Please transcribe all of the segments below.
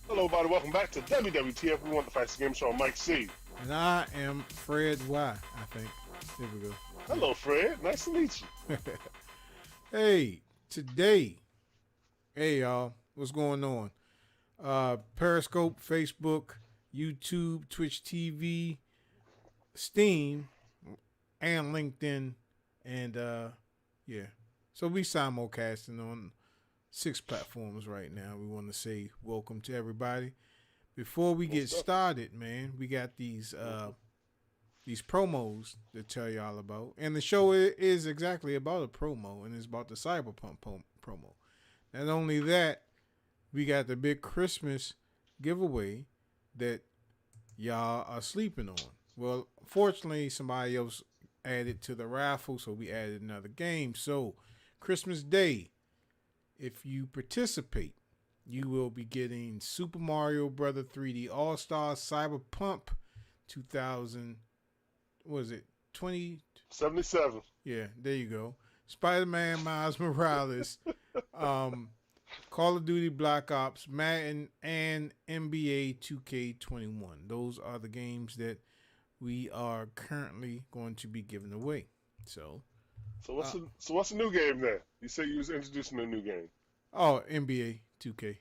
Hello, everybody. Welcome back to WWTF. We want the Facts Game Show. I'm Mike C. And I am Fred Y, I think. There we go. Hello, Fred. Nice to meet you. Hey, today, hey y'all, what's going on? Periscope, Facebook, YouTube, Twitch TV, Steam, and LinkedIn, and yeah. So we simulcasting on 6 platforms right now. We want to say welcome to everybody. Before we get started, man, we got these promos to tell y'all about. And the show is exactly about a promo, and it's about the Cyberpunk promo. Not only that, we got the big Christmas giveaway that y'all are sleeping on. Well, fortunately, somebody else added to the raffle, so we added another game. So, Christmas Day, if you participate, you will be getting Super Mario Brother 3D All-Star Cyberpunk 2000, what is it, 77. Yeah, there you go. Spider-Man Miles Morales, Call of Duty Black Ops, Madden, and NBA 2K21. Those are the games that we are currently going to be giving away. So what's the new game then? You said you was introducing a new game. Oh, NBA 2K.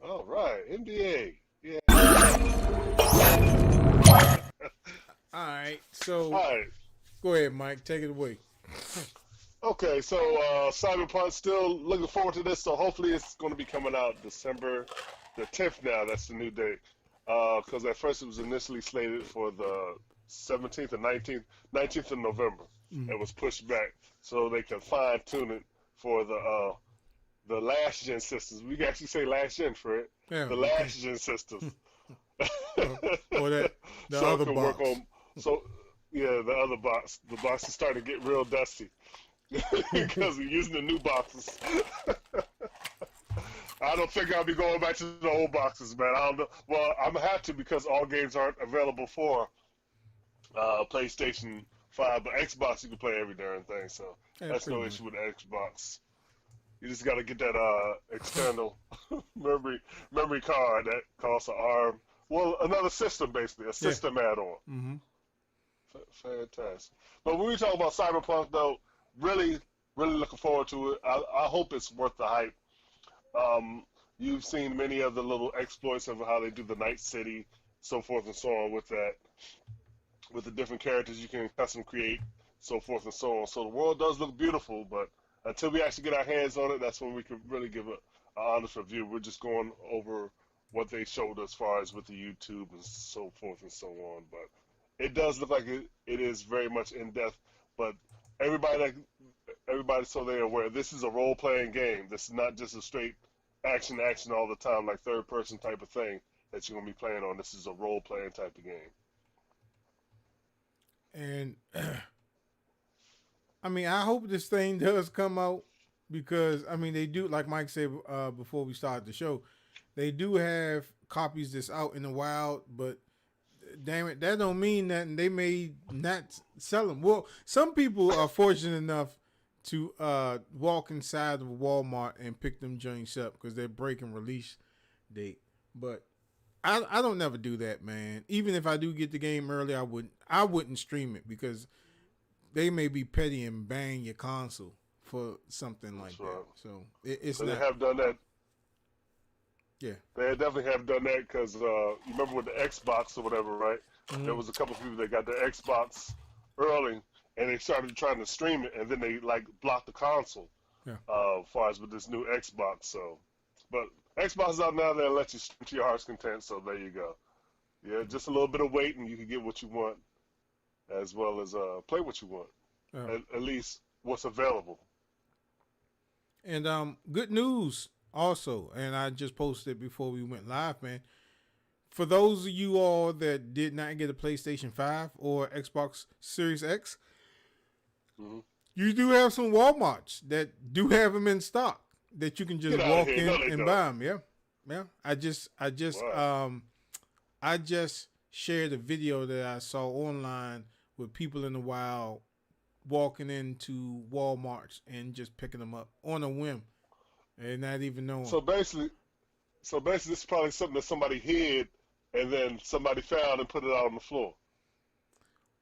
All right, NBA. Yeah. All right, so All right. Go ahead, Mike. Take it away. Okay, so Cyberpunk, still looking forward to this. So hopefully it's going to be coming out December the 10th now. That's the new date. Because at first it was initially slated for the 17th and 19th of November. It was pushed back so they can fine tune it for the last gen systems. We can actually say last gen for it. Yeah, the last gen systems. or the so other box. The other box. The box is starting to get real dusty because we're using the new boxes. I don't think I'll be going back to the old boxes, man. I don't know. Well, I'm gonna have to because all games aren't available for PlayStation 5, but Xbox you can play every darn thing. So that's no issue with Xbox. You just got to get that external memory card that costs an arm. Well, another system, basically, a system add-on. Mm-hmm. Fantastic. But when we talk about Cyberpunk, though, really, really looking forward to it. I hope it's worth the hype. You've seen many of the little exploits of how they do the Night City, so forth and so on with that. With the different characters you can custom create, so forth and so on. So the world does look beautiful, but until we actually get our hands on it, that's when we can really give an honest review. We're just going over what they showed as far as with the YouTube and so forth and so on. But it does look like it is very much in depth. But everybody so they're aware, this is a role playing game. This is not just a straight action all the time, like third person type of thing that you're gonna be playing on. This is a role playing type of game. And I mean, I hope this thing does come out because, I mean, they do, like Mike said before we started the show, they do have copies that's out in the wild, but damn it, that don't mean nothing. They may not sell them. Well, some people are fortunate enough to walk inside of Walmart and pick them joints up because they're breaking release date. But I don't never do that, man. Even if I do get the game early, I wouldn't stream it because they may be petty and bang your console for something like that. So it's so not. They have done that. Yeah. They definitely have done that because you remember with the Xbox or whatever, right? Mm-hmm. There was a couple of people that got their Xbox early and they started trying to stream it and then they blocked the console. Yeah. As far as with this new Xbox. So, but Xbox is out now. They'll let you stream to your heart's content. So there you go. Yeah, just a little bit of wait and you can get what you want, as well as play what you want. At least what's available. And good news also, and I just posted before we went live, man. For those of you all that did not get a PlayStation 5 or Xbox Series X, you do have some Walmarts that do have them in stock that you can just walk in and buy them. Yeah. I just share the video that I saw online with people in the wild walking into Walmarts and just picking them up on a whim and not even knowing. So basically, this is probably something that somebody hid, and then somebody found and put it out on the floor.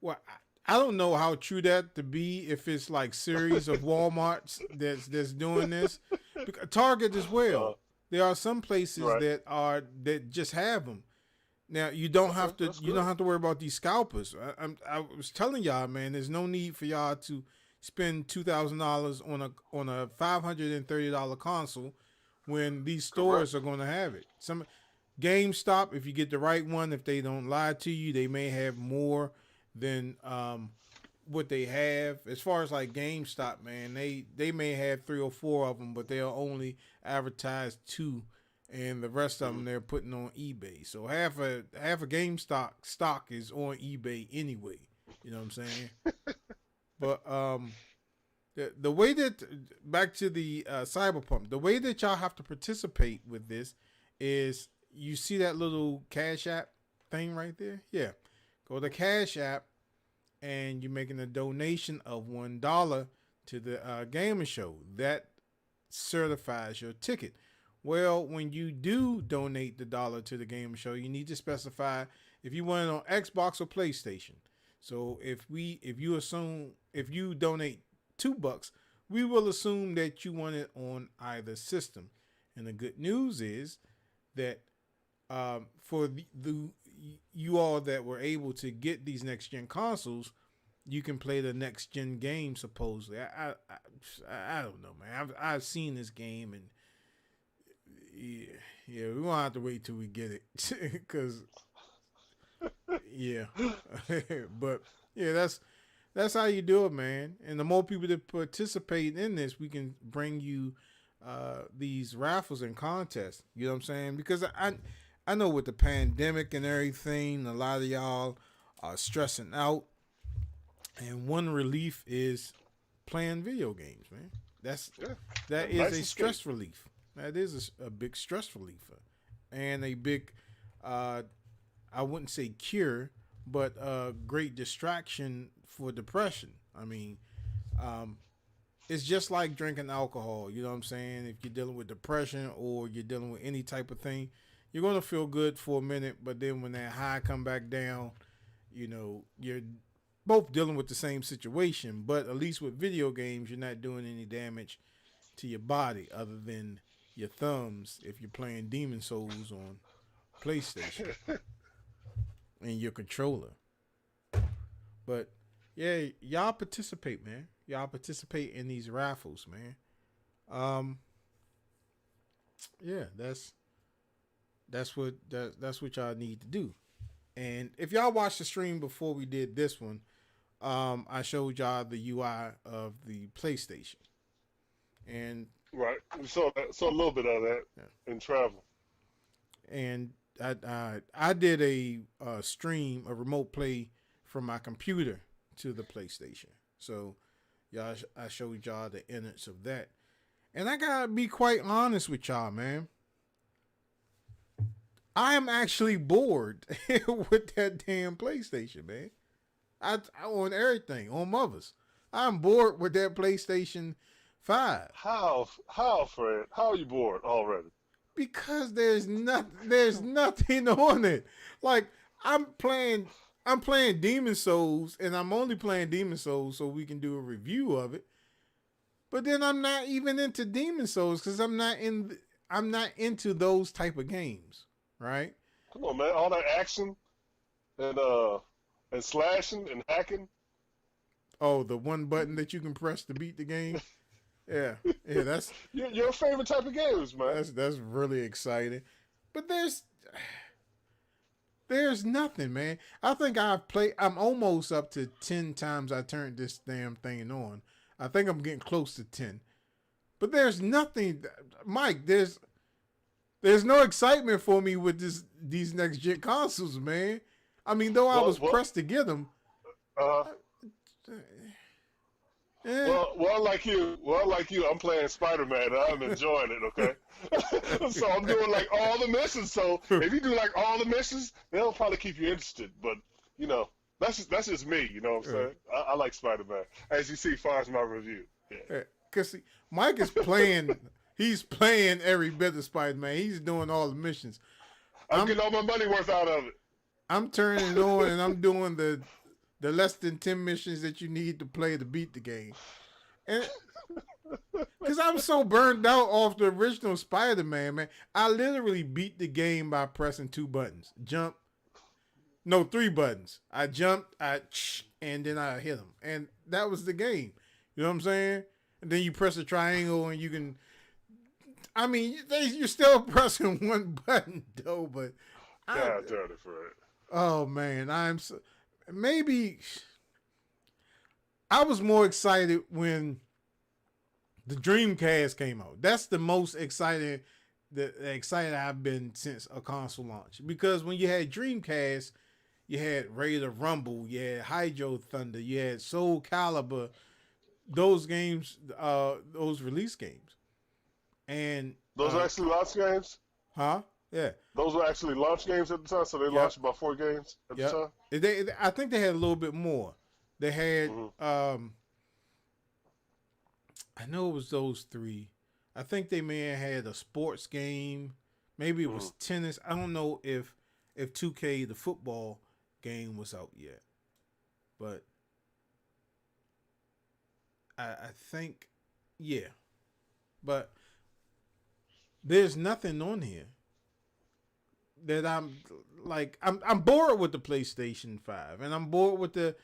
Well, I don't know how true that to be. If it's like series of WalMarts that's doing this, Target as well. There are some places Right. that just have them. Now you don't have to That's good. don't have to worry about these scalpers. I was telling y'all, man, there's no need for y'all to spend $2,000 on a $530 console when these stores Correct. are going to have it. Some GameStop, if you get the right one, if they don't lie to you, they may have more than what they have. As far as like GameStop, man, they may have 3 or 4 of them, but they'll only advertise 2, and the rest of them they're putting on eBay. So half a GameStop stock is on eBay anyway. You know what I'm saying? But the way that, back to the Cyberpunk, the way that y'all have to participate with this is, you see that little Cash App thing right there? Yeah. Go to Cash App and you're making a donation of $1 to the Gamer Show. That certifies your ticket. Well, when you do donate the dollar to the Gamer Show, you need to specify if you want it on Xbox or PlayStation. So if you donate $2, we will assume that you want it on either system. And the good news is that for the you all that were able to get these next gen consoles, you can play the next gen game. Supposedly, I don't know, man. I've seen this game, and yeah, we won't have to wait till we get it, because yeah, but yeah, that's how you do it, man. And the more people that participate in this, we can bring you these raffles and contests. You know what I'm saying? Because I know with the pandemic and everything, a lot of y'all are stressing out, and one relief is playing video games, man. That is Nice a escape. stress relief. That is a big stress reliever, and a big, I wouldn't say cure, but a great distraction for depression. I mean, it's just like drinking alcohol. You know what I'm saying? If you're dealing with depression or you're dealing with any type of thing, you're gonna feel good for a minute, but then when that high come back down, you're both dealing with the same situation. But at least with video games, you're not doing any damage to your body other than your thumbs if you're playing Demon Souls on PlayStation and your controller. But yeah, y'all participate, man. Y'all participate in these raffles, man. Yeah, that's what y'all need to do. And if y'all watched the stream before we did this one, I showed y'all the UI of the PlayStation, and Right. We saw a little bit of that yeah, in travel. and I did a stream, a remote play from my computer to the PlayStation. So y'all, I showed y'all the innards of that, and I gotta be quite honest with y'all, man. I am actually bored with that damn PlayStation, man. I on everything on mothers. I'm bored with that PlayStation 5 How, Fred? How are you bored already? because there's nothing on it. Like I'm playing Demon Souls, and I'm only playing Demon Souls so we can do a review of it. But then I'm not even into Demon Souls because I'm not into those type of games, right? Come on, man. All that action and slashing and hacking. Oh, the one button that you can press to beat the game. Yeah, yeah, Your favorite type of games, man. that's really exciting. But there's nothing, man. I think I'm almost up to 10 times I turned this damn thing on. I think I'm getting close to 10. But there's nothing, Mike, there's no excitement for me with these next gen consoles, man. I mean, though I was Well, pressed to get them, uh, Eh, well, like you, I'm playing Spider-Man and I'm enjoying it. Okay, so I'm doing like all the missions. So if you do like all the missions, they'll probably keep you interested. But you know, that's just me. You know what I'm saying? I like Spider-Man, as you see, far as my review. Yeah, Cause see, Mike is playing. He's playing every bit of Spider-Man. He's doing all the missions. I'm I'm getting all my money worth out of it. I'm turning it on and I'm doing the less than 10 missions that you need to play to beat the game. And because I'm so burned out off the original Spider-Man, man, I literally beat the game by pressing two buttons: jump, no, three buttons. I jumped, and then I hit him, and that was the game. You know what I'm saying? And then you press a triangle, and you can. I mean, you're still pressing one button though, but God damn it, Fred. oh man, I'm so, maybe I was more excited when the Dreamcast came out. That's the most excited I've been since a console launch. Because when you had Dreamcast, you had Raider Rumble, you had Hydro Thunder, you had Soul Calibur, those games, those release games. And Those are actually launch games. huh? Yeah. Those were actually launch games at the time, so they launched about 4 games at the time. I think they had a little bit more. They had I know it was those three. I think they may have had a sports game. Maybe it was tennis. I don't know if 2K the football game was out yet. But I think yeah. But there's nothing on here that I'm bored with the PlayStation 5 and I'm bored with the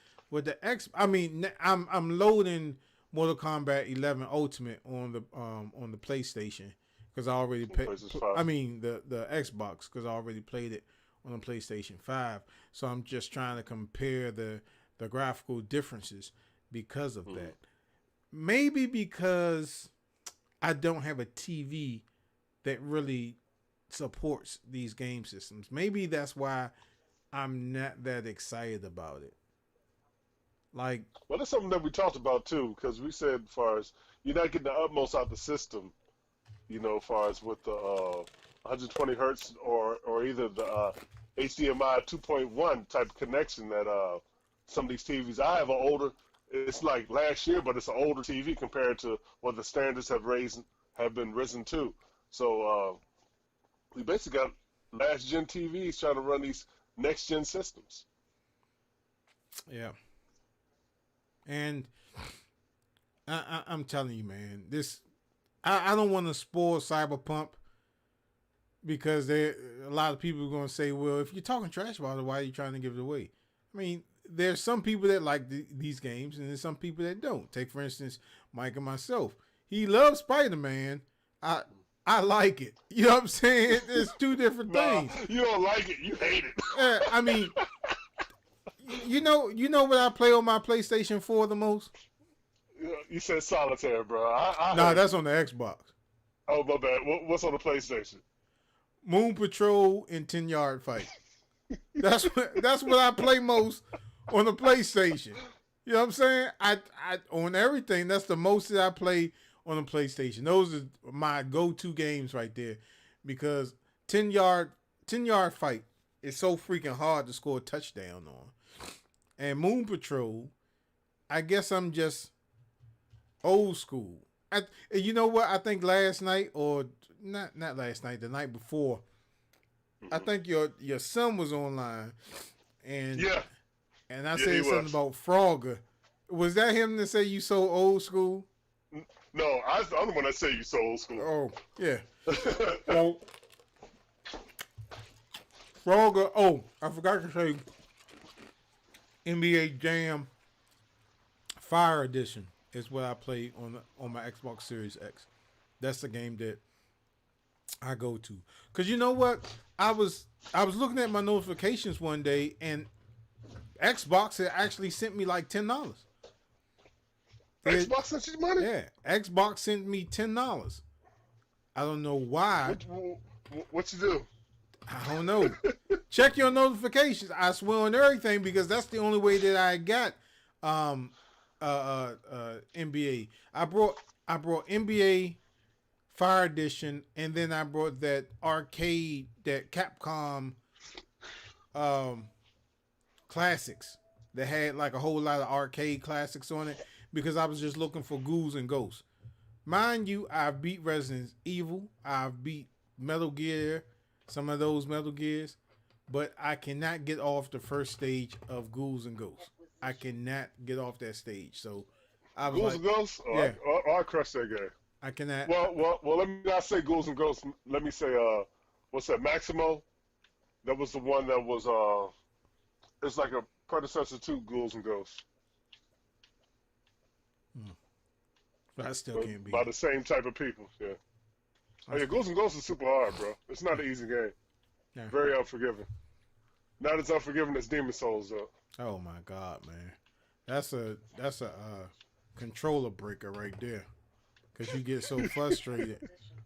X. I mean, I'm loading Mortal Kombat 11 Ultimate on the PlayStation because I already I mean the Xbox because I already played it on the PlayStation 5. So I'm just trying to compare the graphical differences because of that. Maybe because I don't have a TV that really supports these game systems. Maybe that's why I'm not that excited about it. Like, well, that's something that we talked about too, because we said, as far as you're not getting the utmost out of the system, you know, as far as with the 120 hertz or either the HDMI 2.1 type connection that some of these TVs. I have an older. It's like last year, but it's an older TV compared to what the standards have been risen to. So we basically got last gen TVs trying to run these next gen systems. yeah. And I'm telling you, man, I don't want to spoil Cyberpunk because a lot of people are going to say, well, if you're talking trash about it, why are you trying to give it away? I mean, there's some people that like these games, and there's some people that don't. Take, for instance, Mike and myself. He loves Spider-Man. I like it. You know what I'm saying? It's two different things. You don't like it. You hate it. I mean, you know what I play on my PlayStation 4 the most? You said solitaire, bro. Nah, that's on the Xbox. Oh, my bad. What's on the PlayStation? Moon Patrol and 10-Yard Fight. That's what I play most on the PlayStation. You know what I'm saying? I on everything. That's the most that I play on the PlayStation. Those are my go-to games right there, because 10-yard fight is so freaking hard to score a touchdown on. And Moon Patrol, I guess I'm just old school. You know what? I think last night, or not last night, the night before, I think your son was online, and I said something about Frogger. Was that him to say you so old school? No, I'm the one that say you so old school. Oh, yeah. Well, Frogger. Oh, I forgot to say NBA Jam Fire Edition is what I play on my Xbox Series X. That's the game that I go to. Cause you know what? I was looking at my notifications one day, and Xbox had actually sent me like $10. Xbox sent you money? Yeah, Xbox sent me $10. I don't know why. What you do? I don't know. Check your notifications. I swear on everything, because that's the only way that I got NBA. I brought NBA Fire Edition, and then I brought that arcade, that Capcom um, classics that had like a whole lot of arcade classics on it because I was just looking for ghouls and ghosts. Mind you, I've beat Resident Evil, I've beat Metal Gear, some of those Metal Gears, but I cannot get off the first stage of ghouls and ghosts. I cannot get off that stage. So I was Ghouls like, and Ghosts? Oh, yeah, I crushed that game. I cannot. Well, let me not say Ghouls and Ghosts. Let me say, what's that, Maximo? That was the one that was, it's like a predecessor to Ghouls and Ghosts. But I still can't beat By it. the same type of people, yeah. Oh, yeah, Ghouls and Ghosts is super hard, bro. It's not an easy game. Yeah. Very unforgiving. Not as unforgiving as Demon Souls, though. Oh my God, man, that's a controller breaker right there, because you get so frustrated.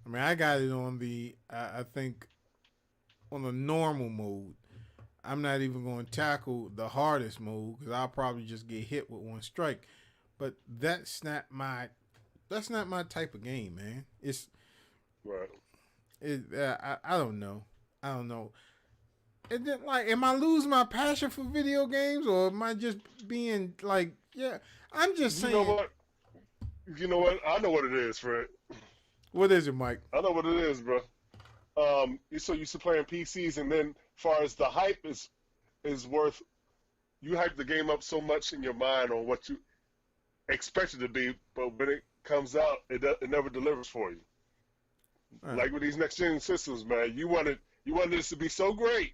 I mean, I got it on the I think on the normal mode. I'm not even going to tackle the hardest mode because I'll probably just get hit with one strike. But that's not my type of game, man. Right. I don't know. I don't know. And then, like, am I losing my passion for video games, or am I just being like, yeah? I'm just saying. You know what? You know what? I know what it is, Fred. What is it, Mike? I know what it is, bro. You're so used to playing PCs, and then, as far as the hype is worth, you hype the game up so much in your mind on what you expect it to be, but when it comes out, it never delivers for you. Right. Like with these next gen systems, man, you wanted this to be so great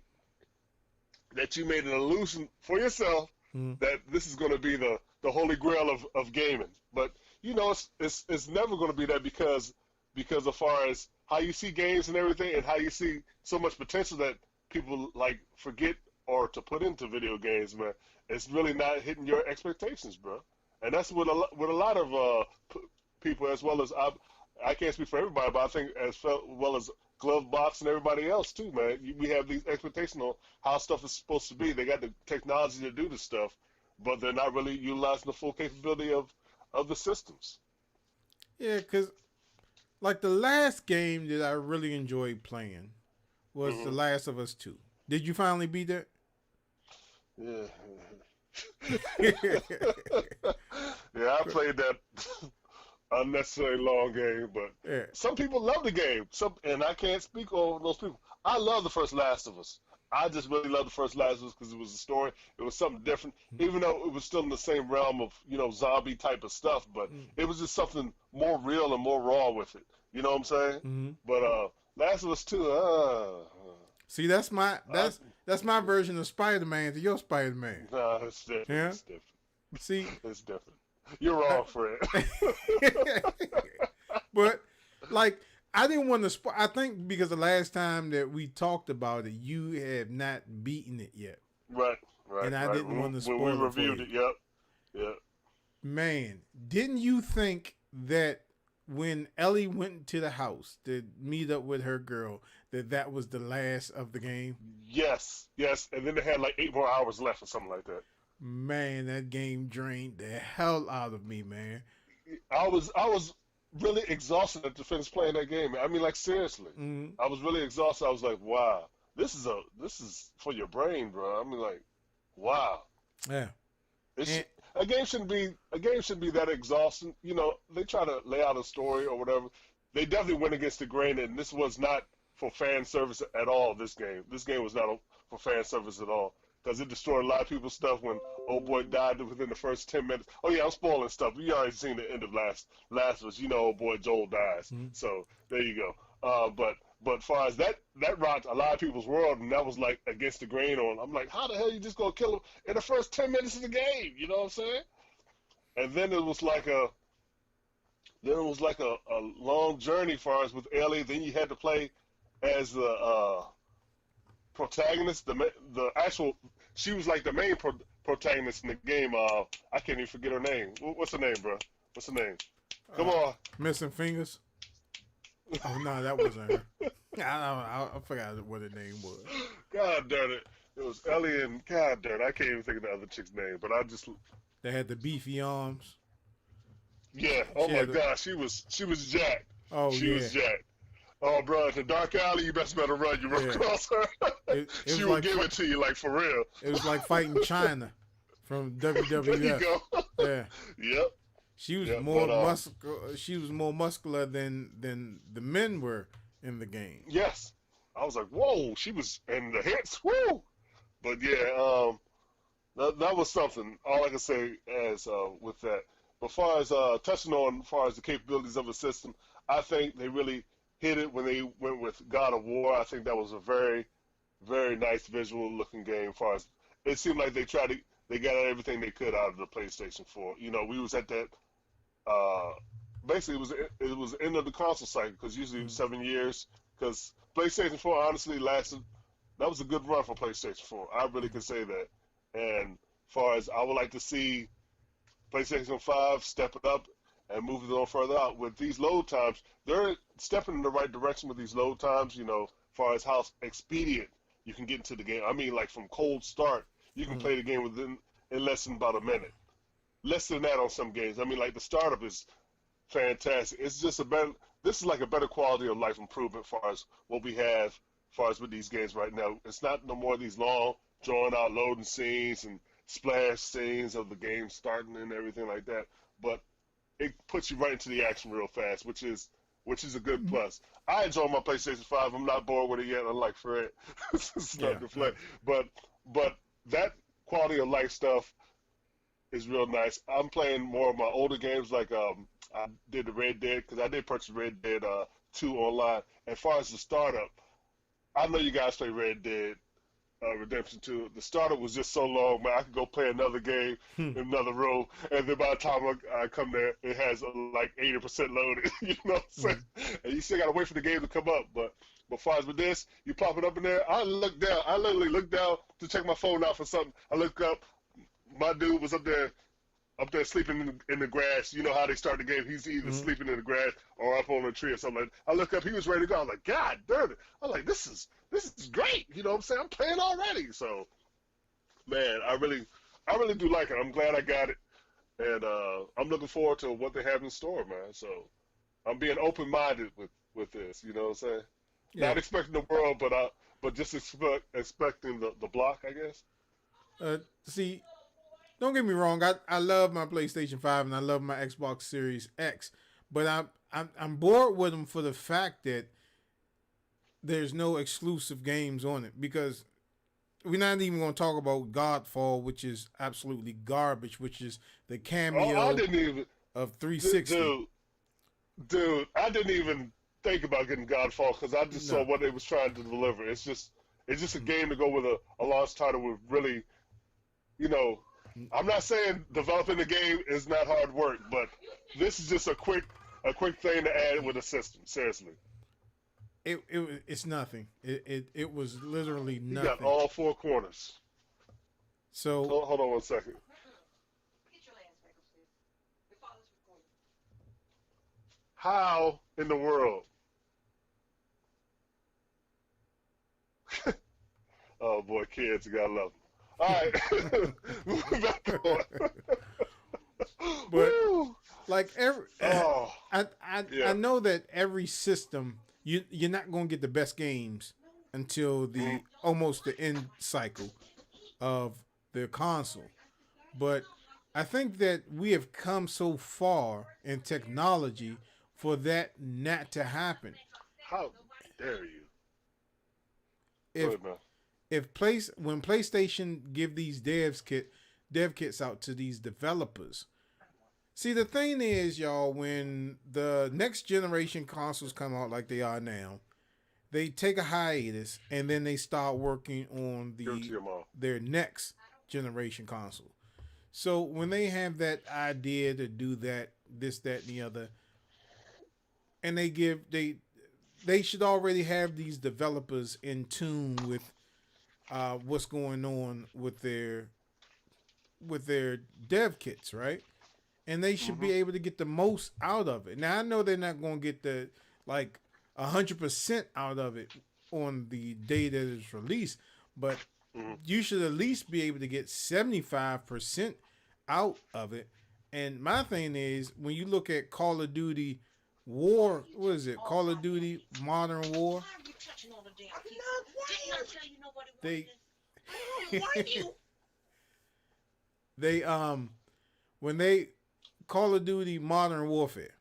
that you made an illusion for yourself that this is going to be the holy grail of gaming. But you know, it's never going to be that because as far as how you see games and everything, and how you see so much potential that people like forget or to put into video games, man, it's really not hitting your expectations, bro. And that's with a lot of people, as well as I can't speak for everybody, but I think as well as Glove Box and everybody else too, man. We have these expectations on how stuff is supposed to be. They got the technology to do this stuff, but they're not really utilizing the full capability of the systems. Yeah, because like the last game that I really enjoyed playing was The Last of Us 2. Did you finally beat that? Yeah. Yeah, I played that unnecessarily long game, but Yeah. some people love the game. And I can't speak over those people. I love the first Last of Us. I just really love the first Last of Us because it was a story. It was something different, even though it was still in the same realm of, you know, zombie type of stuff. But it was just something more real and more raw with it. You know what I'm saying? Mm-hmm. But Last of Us 2, See, that's my version of Spider-Man to your Spider-Man. nah, it's different. Yeah? It's different. See, It's different. You're wrong, Fred. but like I didn't want to. I think because the last time that we talked about it, you have not beaten it yet. Right. And I didn't want to spoil when we it for reviewed you. it. Yep. Man, didn't you think that when Ellie went to the house to meet up with her girl, that was the last of the game? Yes. And then they had like 8 more hours left or something like that. Man, that game drained the hell out of me, man. I was really exhausted to finish playing that game. I mean, like seriously, I was really exhausted. I was like, wow, this is for your brain, bro. I mean, like, wow. Yeah. A game shouldn't be that exhausting. You know, they try to lay out a story or whatever. They definitely went against the grain, and this was not for fan service at all. This game was not for fan service at all. Because it destroyed a lot of people's stuff when old boy died within the first 10 minutes. Oh, yeah, I'm spoiling stuff. You already seen the end of Last of Us. You know old boy Joel dies. So, there you go. But far as that rocked a lot of people's world, and that was, like, against the grain on. I'm like, how the hell you just going to kill him in the first 10 minutes of the game? You know what I'm saying? And then it was like a long journey far as with Ellie. Then you had to play as the protagonist, the actual, she was like the main protagonist in the game. I can't even forget her name. What's her name, bro? What's her name? Come on. Missing Fingers? Oh, no, that wasn't her. I forgot what her name was. God darn it. It was Ellie and, God darn it, I can't even think of the other chick's name, but I just... They had the beefy arms. Yeah. Oh She my had a, God, she was jacked. oh She yeah, was jacked. Oh, bro, the dark alley, you best better run. You run yeah. across her, It she was will like give it to you like for real. it was like fighting China from There you WWF. go. Yeah, Yep. she was Yep. more But muscular. She was more muscular than the men were in the game. yes, I was like, whoa, she was, and the hits, whoo. But yeah, that was something. All I can say as with that. But far as touching on, far as the capabilities of the system, I think they really hit it when they went with God of War. I think that was a very, very nice visual looking game. As far as it seemed like they got everything they could out of the PlayStation 4. You know, we was at that. Uh, Basically, it was the end of the console cycle because usually it was Mm. 7 years. Because PlayStation 4 honestly lasted. That was a good run for PlayStation 4. I really can say that. And far as I would like to see PlayStation 5 step it up and move it on further out with these load times, they're stepping in the right direction with these load times. You know, far as how expedient you can get into the game. I mean, like from cold start, you can Mm. play the game within in less than about a minute. Less than that on some games. I mean, like the startup is fantastic. It's just a better. This is like a better quality of life improvement as far as what we have, as far as with these games right now. It's not no more of these long, drawn out loading scenes and splash scenes of the game starting and everything like that. But it puts you right into the action real fast, which is a good plus. I enjoy my PlayStation 5. I'm not bored with it yet, unlike Fred. Yeah, Starting to play. But that quality of life stuff is real nice. I'm playing more of my older games like I did the Red Dead because I did purchase Red Dead 2 online. As far as the startup, I know you guys play Red Dead Redemption 2. The startup was just so long, man. I could go play another game Hmm. in another room, and then by the time I come there, it has like 80% loaded. You know what I'm Mm. saying? And you still gotta wait for the game to come up. But far as with this, you pop it up in there. I look down. I literally look down to check my phone out for something. I look up. My dude was up there sleeping in the grass. You know how they start the game. He's either Mm. sleeping in the grass or up on a tree or something. Like I look up, he was ready to go. I'm like, God damn it! I'm like, this is great. You know what I'm saying? I'm playing already. So, man, I really do like it. I'm glad I got it, and I'm looking forward to what they have in store, man. So I'm being open minded with this. You know what I'm saying? Yeah. Not expecting the world, but just expecting the block, I guess. See, don't get me wrong. I love my PlayStation 5 and I love my Xbox Series X, but I'm bored with them for the fact that there's no exclusive games on it because we're not even going to talk about Godfall, which is absolutely garbage, which is the Oh, I cameo didn't even, of 360. dude. Dude, I didn't even think about getting Godfall because I just saw No. what they was trying to deliver. It's just a game to go with a launch title with really, you know. I'm not saying developing the game is not hard work, but this is just a quick thing to add with a system. Seriously, It's nothing. It was literally he got nothing. all four corners. So Hold on one second. How in the world? Oh boy, kids, you gotta love them. All right, moving back on. but Woo! like every Oh, I yeah. know that every system you're not going to get the best games until Mhm. the almost the end cycle of the console. But I think that we have come so far in technology for that not to happen. How dare you? Go If ahead, man. when PlayStation give these dev kits out to these developers. See, the thing is, y'all, when the next generation consoles come out like they are now, they take a hiatus and then they start working on Give it to your mom. their next generation console. So when they have that idea to do that, this, that, and the other, and they should already have these developers in tune with what's going on with their dev kits, right? And they should Mm-hmm. be able to get the most out of it. Now I know they're not going to get the like 100% out of it on the day that it's released, but Mm-hmm. you should at least be able to get 75% out of it, And my thing is, when you look at Call of Duty War, what is it? Call of Duty Modern War. Why are you touching all the damn people? Didn't I tell you nobody wanted They this? Why you? they when they Call of Duty Modern Warfare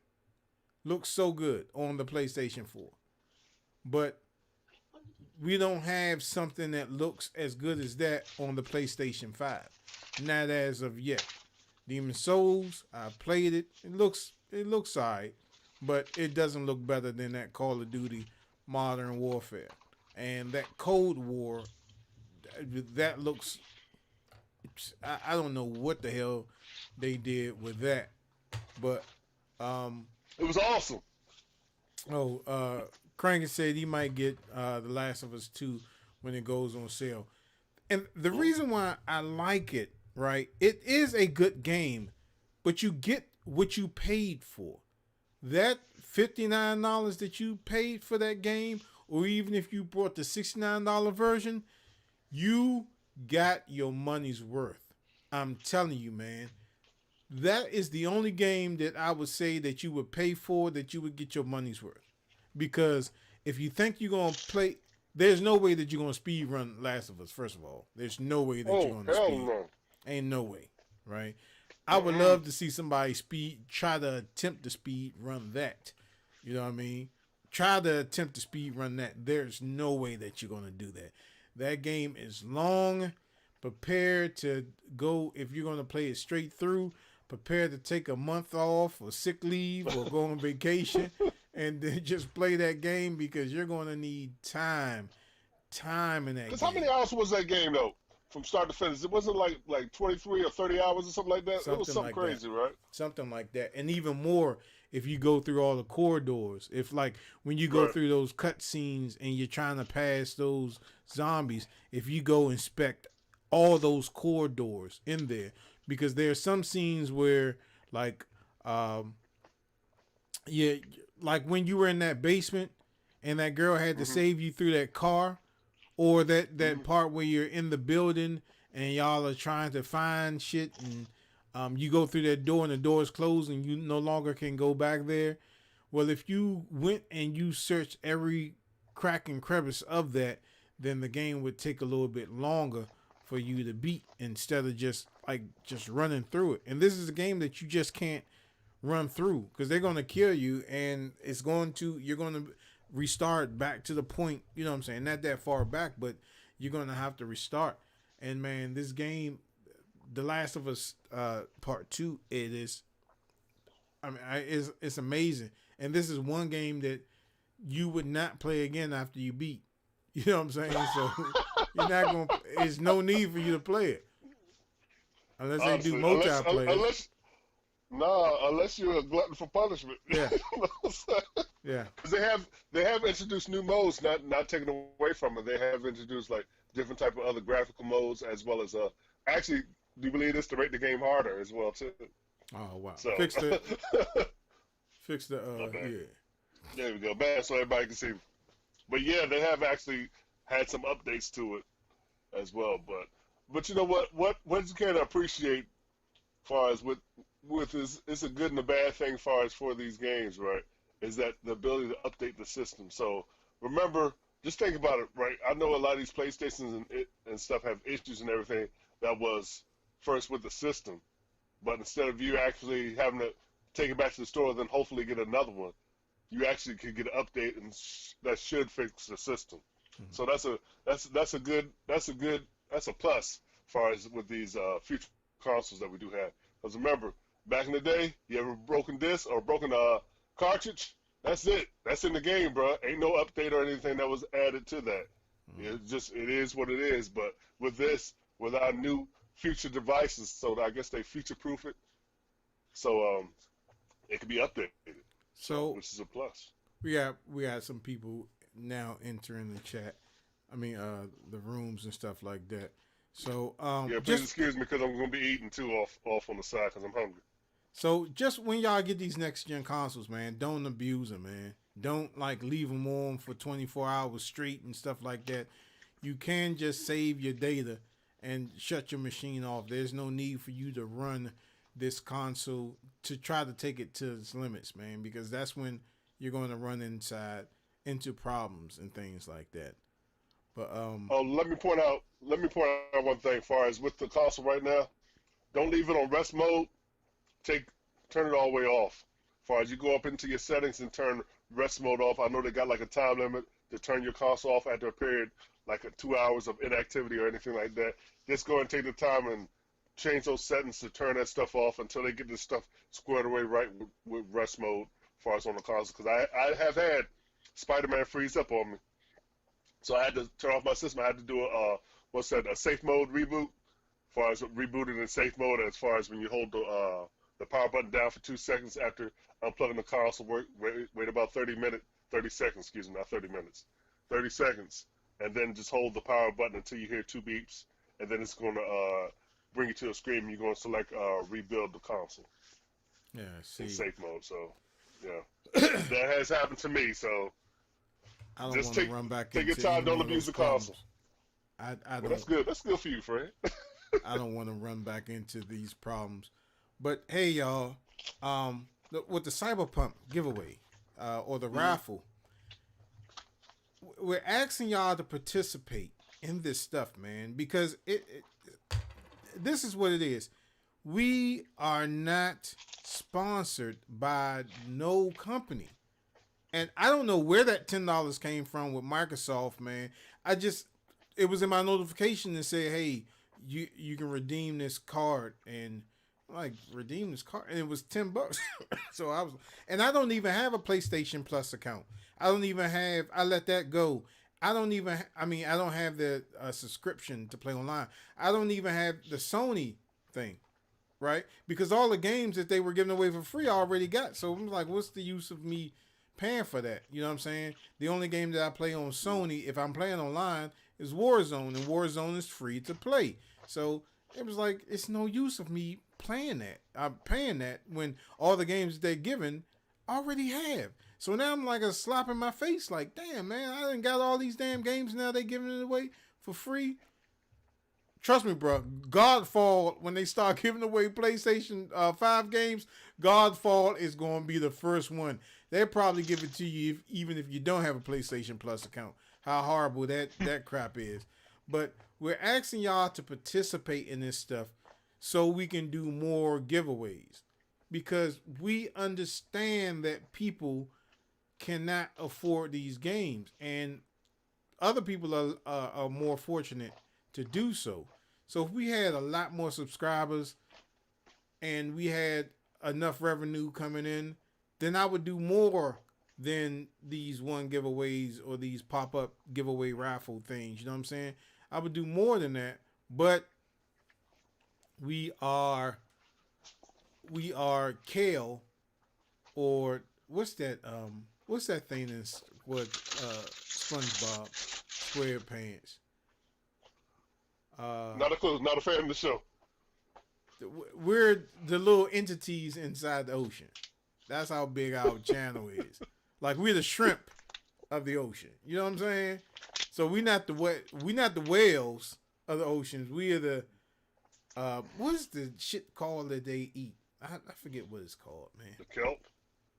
looks so good on the PlayStation 4, but we don't have something that looks as good as that on the PlayStation 5. Not as of yet. Demon Souls, I played it. It looks alright, but it doesn't look better than that Call of Duty Modern Warfare. And that Cold War, that looks. I don't know what the hell they did with that, but It was awesome. Cranky said he might get The Last of Us 2 when it goes on sale. And the reason why I like it, right, it is a good game, but you get what you paid for. That $59 that you paid for that game, or even if you bought the $69 version, you got your money's worth. I'm telling you, man. That is the only game that I would say that you would pay for, that you would get your money's worth. Because if you think you're going to play, there's no way that you're going to speed run Last of Us, first of all. There's no way that you're going to hell speed. no. Ain't no way, right? I would love to see somebody try to attempt to speed run that. You know what I mean? Try to attempt to speed run that. There's no way that you're going to do that. That game is long. Prepare to go, if you're going to play it straight through, prepare to take a month off or sick leave or go on vacation and then just play that game, because you're going to need time in that game. Because how many hours was that game, though? From start to finish, it wasn't like 23 or 30 hours or something like that. It was something like crazy, right? Something like that, and even more if you go through all the corridors. If like when you go through those cut scenes and you're trying to pass those zombies, if you go inspect all those corridors in there, because there are some scenes where like like when you were in that basement and that girl had to save you through that car. Or that part where you're in the building and y'all are trying to find shit, and you go through that door and the door is closed and you no longer can go back there. Well, if you went and you searched every crack and crevice of that, then the game would take a little bit longer for you to beat, instead of just running through it. And this is a game that you just can't run through, because they're going to kill you, and you're going to restart back to the point, you know what I'm saying, not that far back, but you're going to have to restart. And man, this game, The Last of Us Part 2, it's amazing. And this is one game that you would not play again after you beat. You know what I'm saying? So you're not going to, there's no need for you to play it. Unless Honestly, they do multiplayer. Unless you're a glutton for punishment. Yeah. Yeah. Because they have introduced new modes, not taken away from it. They have introduced like different type of other graphical modes, as well as actually, do you believe this, to make the game harder as well too? Oh wow. So Fix the okay. Yeah. There we go. Bad, so everybody can see. But yeah, they have actually had some updates to it as well. But you know what you can appreciate, as far as with this, it's a good and a bad thing as far as for these games, right? Is that the ability to update the system. So remember, just think about it, right? I know a lot of these PlayStations and stuff have issues and everything that was first with the system, but instead of you actually having to take it back to the store and then hopefully get another one, you actually could get an update and that should fix the system. Mm-hmm. So that's a plus as far as with these future consoles that we do have. Because remember, back in the day, you ever broken disc or broken cartridge, that's it. That's in the game, bro. Ain't no update or anything that was added to that. Mm-hmm. It is what it is. But with our new future devices, so I guess they future-proof it, so it can be updated. So which is a plus. We got some people now entering the chat. I mean, the rooms and stuff like that. So yeah, please excuse me, because I'm gonna be eating too off on the side because I'm hungry. So just when y'all get these next gen consoles, man, don't abuse them, man. Don't like leave them on for 24 hours straight and stuff like that. You can just save your data and shut your machine off. There's no need for you to run this console to try to take it to its limits, man, because that's when you're going to run into problems and things like that. But Oh, let me point out one thing. As far as with the console right now, don't leave it on rest mode. Take Turn it all the way off. As far as you go up into your settings and turn rest mode off, I know they got like a time limit to turn your console off after a period, like 2 hours of inactivity or anything like that. Just go and take the time and change those settings to turn that stuff off until they get this stuff squared away right with rest mode as far as on the console. Because I have had Spider-Man freeze up on me. So I had to turn off my system. I had to do a safe mode reboot, as far as rebooting in safe mode, as far as when you hold the power button down for 2 seconds after unplugging the console, wait about 30 seconds, excuse me, not 30 minutes, 30 seconds, and then just hold the power button until you hear 2 beeps, and then it's going to bring you to a screen, and you're going to select rebuild the console yeah, see, in safe mode. So, yeah, that has happened to me, so I don't just want to run back take into your time, any don't more of abuse those the console. problems. I Well, don't. that's good. That's good for you, Fred. I don't want to run back into these problems. But hey, y'all, with the Cyberpunk giveaway or the raffle, we're asking y'all to participate in this stuff, man, because this is what it is. We are not sponsored by no company. And I don't know where that $10 came from with Microsoft, man. It was in my notification that said, hey, you can redeem this card, and I'm like, redeem this card, and it was $10. So I don't even have a PlayStation Plus account. I let that go. I don't have the subscription to play online. I don't even have the Sony thing, right? Because all the games that they were giving away for free I already got. So I'm like, what's the use of me paying for that? You know what I'm saying? The only game that I play on Sony, if I'm playing online, is Warzone, and Warzone is free to play. So it was like, it's no use of me playing that. I'm paying that when all the games they're giving I already have. So now I'm like a slap in my face, like, damn, man, I done got all these damn games, now they giving it away for free. Trust me, bro. Godfall, when they start giving away PlayStation 5 games, Godfall is going to be the first one. They'll probably give it to you even if you don't have a PlayStation Plus account. How horrible that crap is. But we're asking y'all to participate in this stuff so we can do more giveaways. Because we understand that people cannot afford these games. And other people are more fortunate to do so. So if we had a lot more subscribers and we had enough revenue coming in, then I would do more than these one giveaways or these pop-up giveaway raffle things. You know what I'm saying? I would do more than that, but we are Kale, or what's that thing that's what SpongeBob SquarePants. Not a clue. Not a fan of the show. We're the little entities inside the ocean. That's how big our channel is. Like, we're the shrimp of the ocean. You know what I'm saying? So we're not the whales of the oceans. We are the what's the shit called that they eat? I forget what it's called, man. The kelp.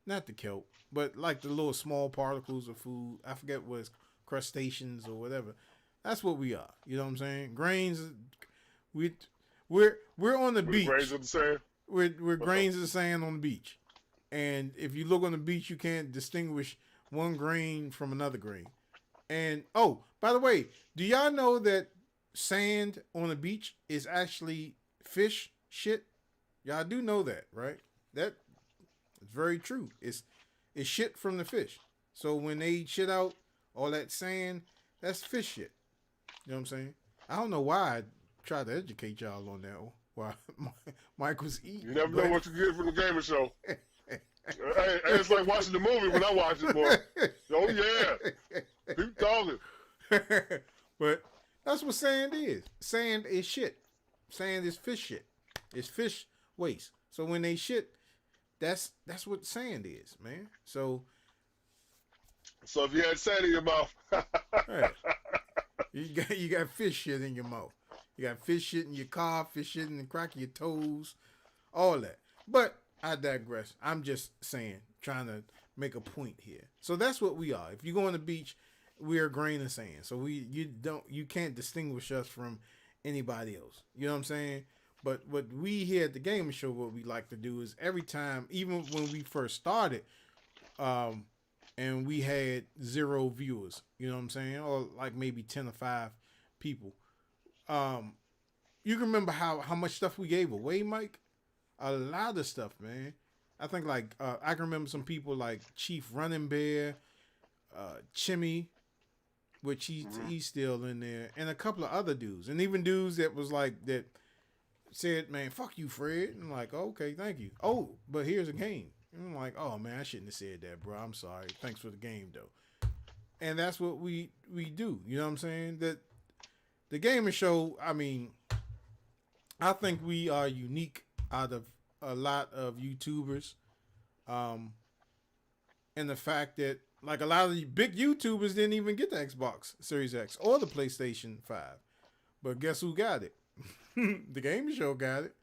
Not the kelp, but like the little small particles of food. I forget what it's, crustaceans or whatever. That's what we are. You know what I'm saying? Grains. We're on the beach. Grains of the sand. We're grains of the sand on the beach. And if you look on the beach, you can't distinguish one grain from another grain. And oh, by the way, do y'all know that sand on the beach is actually fish shit? Y'all do know that, right? That is very true. It's shit from the fish. So when they shit out all that sand, that's fish shit. You know what I'm saying? I don't know why I tried to educate y'all on that while Mike was eating. You never know what you get from the gamer show. Hey, it's like watching the movie when I watch it, boy. Oh, yeah. Keep talking. But that's what sand is. Sand is shit. Sand is fish shit. It's fish waste. So when they shit, that's what sand is, man. So if you had sand in your mouth. right. You got fish shit in your mouth. You got fish shit in your car, fish shit in the crack of your toes. all that. But I digress. I'm just saying, trying to make a point here. So that's what we are. If you go on the beach, we're a grain of sand. So you can't distinguish us from anybody else. You know what I'm saying? But what we here at the Gamer Show, what we like to do is every time, even when we first started, um, and we had 0 viewers, you know what I'm saying, or like maybe 10 or 5 people. Um, you can remember how much stuff we gave away, Mike? A lot of stuff, man. I think like I can remember some people like Chief Running Bear, Chimmy, which he's still in there, and a couple of other dudes, and even dudes that was like that said, "Man, fuck you, Fred." And I'm like, oh, "Okay, thank you." Oh, but here's a game. And I'm like, "Oh man, I shouldn't have said that, bro. I'm sorry. Thanks for the game, though." And that's what we do. You know what I'm saying? That the Gamer Show. I mean, I think we are unique out of a lot of YouTubers, and the fact that like a lot of the big YouTubers didn't even get the Xbox Series X or the PlayStation 5. But guess who got it? The Gamer Show got it.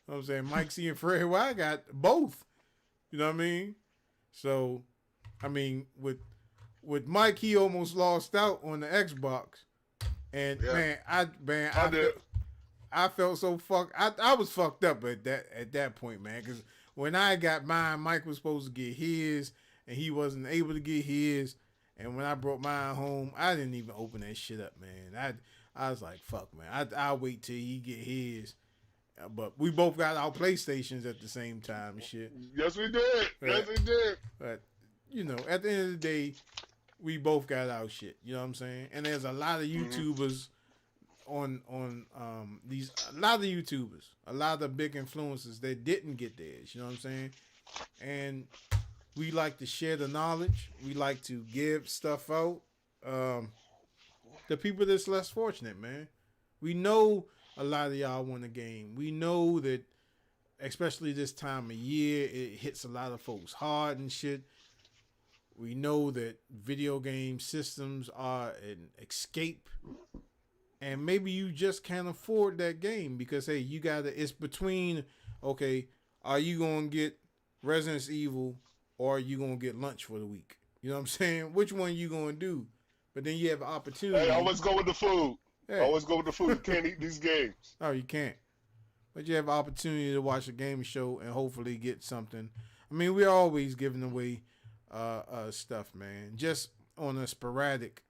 You know what I'm saying? Mike C and Fred Y got both. You know what I mean? So, I mean, with Mike, he almost lost out on the Xbox. And Yeah. I felt so fucked. I was fucked up at that point, man. Because when I got mine, Mike was supposed to get his, and he wasn't able to get his. And when I brought mine home, I didn't even open that shit up, man. I was like, fuck, man. I'll wait till he get his. But we both got our PlayStations at the same time and shit. Yes, we did. Yes, we did. But, you know, at the end of the day, we both got our shit. You know what I'm saying? And there's a lot of YouTubers on these, a lot of YouTubers, a lot of big influencers that didn't get theirs. You know what I'm saying? And we like to share the knowledge. We like to give stuff out. The people that's less fortunate, man. We know a lot of y'all want a game. We know that, especially this time of year, it hits a lot of folks hard and shit. We know that video game systems are an escape. And maybe you just can't afford that game because, hey, it's between, okay, are you going to get Resident Evil or are you going to get lunch for the week? You know what I'm saying? Which one you going to do? But then you have an opportunity. Hey, always go with the food. Hey. Always go with the food. You can't eat these games. Oh, you can't. But you have an opportunity to watch a game show and hopefully get something. I mean, we're always giving away stuff, man. Just on a sporadic.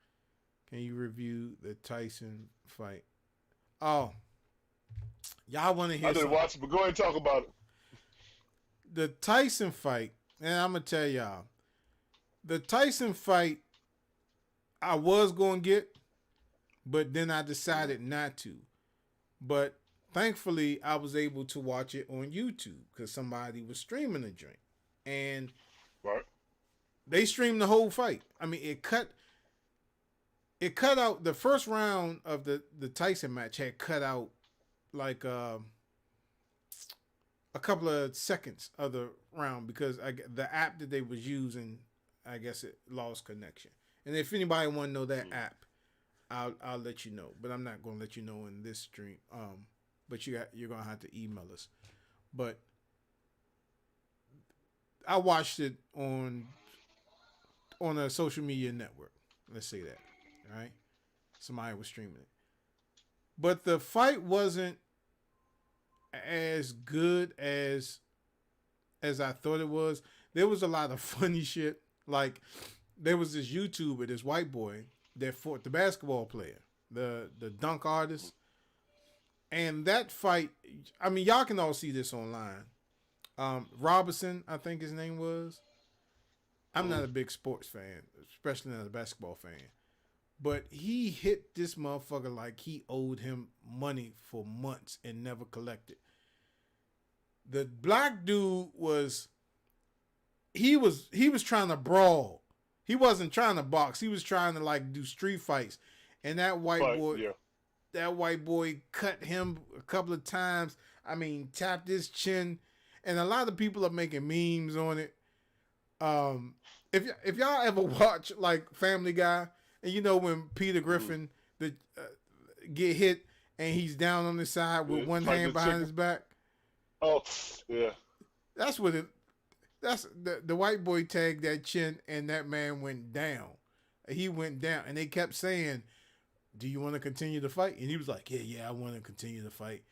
Can you review the Tyson fight? Oh, y'all want to hear? I didn't watch it, but go ahead and talk about it. The Tyson fight, and I'm gonna tell y'all, the Tyson fight, I was gonna get, but then I decided not to. But thankfully, I was able to watch it on YouTube because somebody was streaming the joint, and they streamed the whole fight. I mean, it cut out the first round of the Tyson match had cut out like a couple of seconds of the round because the app that they was using, I guess it lost connection. And if anybody want to know that app, I'll let you know. But I'm not going to let you know in this stream. But you're going to have to email us. But I watched it on a social media network. Let's say that. All right? Somebody was streaming it. But the fight wasn't as good as I thought it was. There was a lot of funny shit. Like, there was this YouTuber, this white boy, that fought the basketball player, the dunk artist. And that fight, I mean, y'all can all see this online. Robinson, I think his name was. I'm not a big sports fan, especially not a basketball fan. But he hit this motherfucker like he owed him money for months and never collected. The black dude was trying to brawl. He wasn't trying to box. He was trying to like do street fights. And that white boy cut him a couple of times. I mean, tapped his chin. And a lot of people are making memes on it. If y'all ever watch like Family Guy, and you know when Peter Griffin get hit and he's down on the side with one hand behind his back. Oh, yeah. That's what it. That's the white boy tagged that chin, and that man went down. He went down, and they kept saying, "Do you want to continue the fight?" And he was like, "Yeah, I want to continue the fight."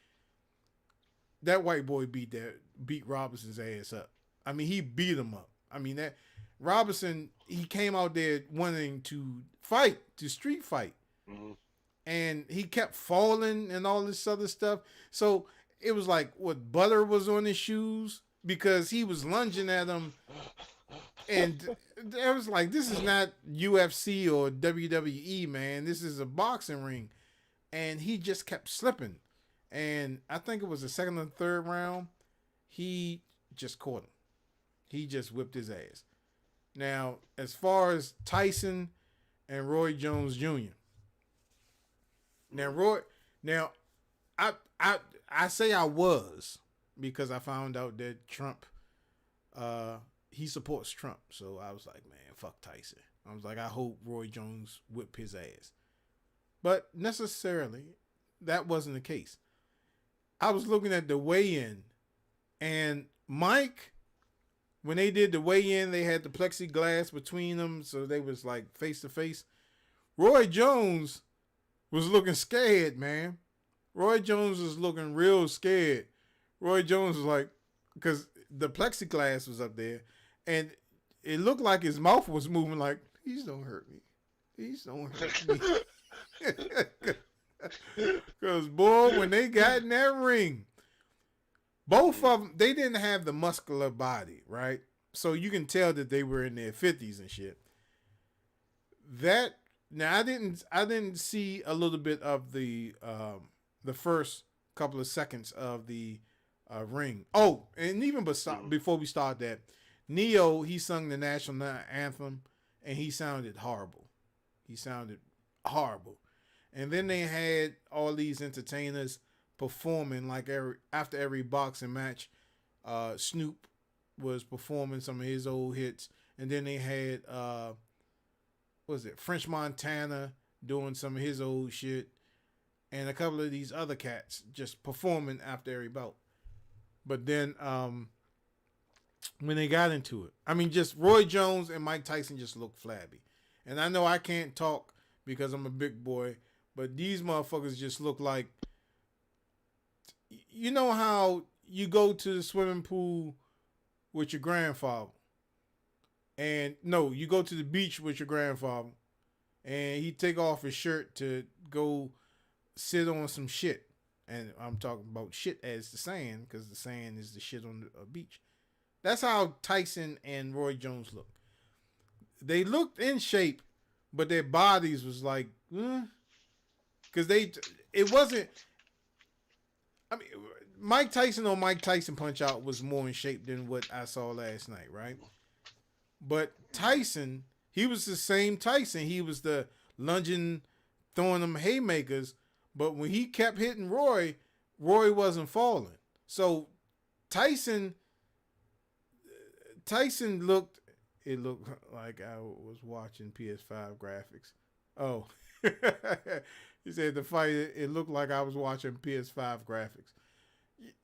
That white boy beat Robinson's ass up. I mean, he beat him up. I mean that Robinson, he came out there wanting to fight, to street fight, Mm-hmm. and he kept falling and all this other stuff. So it was like what butter was on his shoes because he was lunging at him, and it was like this is not UFC or WWE, man. This is a boxing ring, and he just kept slipping. And I think it was the second or third round, he just caught him. He just whipped his ass. Now, as far as Tyson and Roy Jones Jr. Now I I say I was because I found out that Trump he supports Trump. So I was like, man, fuck Tyson. I was like, I hope Roy Jones whip his ass. But necessarily that wasn't the case. I was looking at the weigh-in, and Mike, when they did the weigh-in, they had the plexiglass between them, so they was like face to face. Roy Jones was looking scared, man. Roy Jones was looking real scared. Roy Jones was like, because the plexiglass was up there, and it looked like his mouth was moving like, please don't hurt me. Please don't hurt me. Because, boy, when they got in that ring, both of them, they didn't have the muscular body, right? So you can tell that they were in their 50s and shit. Now I didn't see a little bit of the first couple of seconds of the ring. Oh, and even before we start that, Neo, he sung the national anthem, and he sounded horrible. He sounded horrible. And then they had all these entertainers performing like after every boxing match. Snoop was performing some of his old hits, and then they had what was it, French Montana doing some of his old shit, and a couple of these other cats just performing after every bout. But then when they got into it, I mean, just Roy Jones and Mike Tyson just looked flabby. And I know I can't talk because I'm a big boy, but these motherfuckers just look like, you know how you go to the swimming pool with your grandfather, and no, you go to the beach with your grandfather, and he take off his shirt to go sit on some shit, and I'm talking about shit as the sand because the sand is the shit on the beach. That's how Tyson and Roy Jones look. They looked in shape, but their bodies was like, because it wasn't. I mean, Mike Tyson on Mike Tyson Punch Out was more in shape than what I saw last night, right? But Tyson, he was the same Tyson. He was the lunging, throwing them haymakers. But when he kept hitting Roy, Roy wasn't falling. So Tyson looked, it looked like I was watching PS5 graphics. Oh, he said the fight, it looked like I was watching PS5 graphics.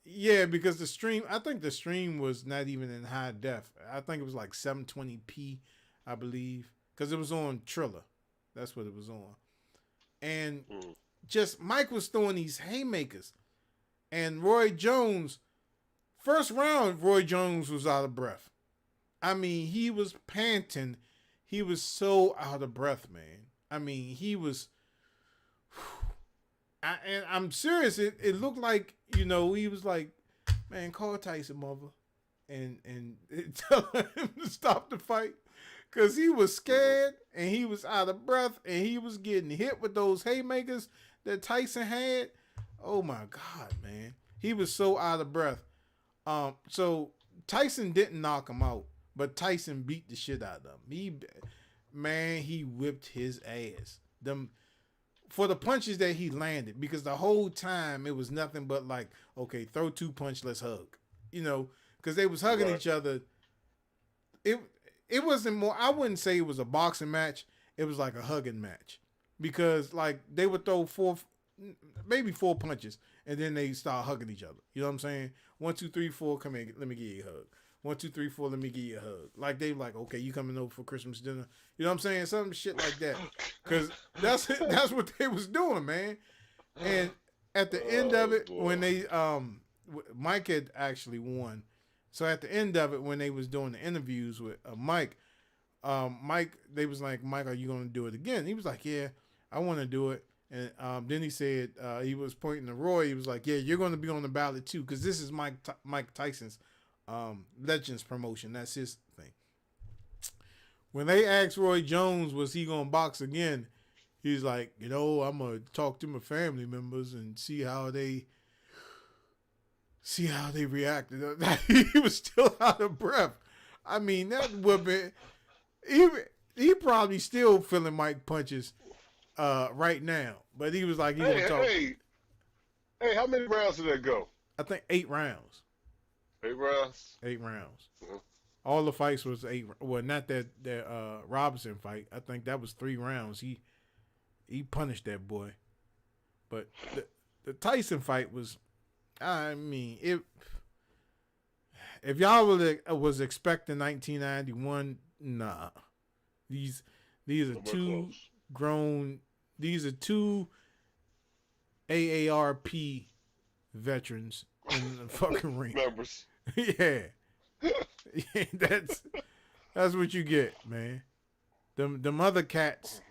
Yeah, because the stream, I think the stream was not even in high def. I think it was like 720p, I believe, because it was on Triller. That's what it was on. And just Mike was throwing these haymakers. And Roy Jones, first round, Roy Jones was out of breath. I mean, he was panting. He was so out of breath, man. I mean, he was... and I'm serious. It looked like, he was like, man, call Tyson, mother, and tell him to stop the fight, because he was scared and he was out of breath and he was getting hit with those haymakers that Tyson had. Oh my God, man, he was so out of breath. So Tyson didn't knock him out, but Tyson beat the shit out of him. He whipped his ass. For the punches that he landed, because the whole time it was nothing but like, okay, throw 2 punch, let's hug, because they was hugging each other. It wasn't more. I wouldn't say it was a boxing match. It was like a hugging match, because like they would throw maybe 4 punches, and then they start hugging each other. You know what I'm saying? 1, 2, 3, 4. Come here, let me give you a hug. 1, 2, 3, 4. Let me give you a hug. Like they like, okay, you coming over for Christmas dinner? You know what I'm saying? Some shit like that. Cause that's what they was doing, man. And at the end of it, boy. when they Mike had actually won. So at the end of it, when they was doing the interviews with Mike, they was like, Mike, are you gonna do it again? He was like, yeah, I want to do it. And then he said he was pointing to Roy. He was like, yeah, you're going to be on the ballot too, because this is Mike Tyson's Legends promotion. That's his thing. When they asked Roy Jones, was he going to box again? He's like, I'm going to talk to my family members and see how they reacted. He was still out of breath. I mean, that would be he probably still feeling Mike punches right now, but he was like, gonna talk. Hey, how many rounds did that go? I think 8 rounds. 8 rounds. 8 rounds. Mm-hmm. All the fights was 8. Well, not that Robinson fight. I think that was 3 rounds. He punished that boy. But the Tyson fight was, I mean, if y'all was expecting 1991, nah. These are two grown. These are 2 AARP veterans in the fucking ring. Members. Yeah. That's what you get, man. Them other cats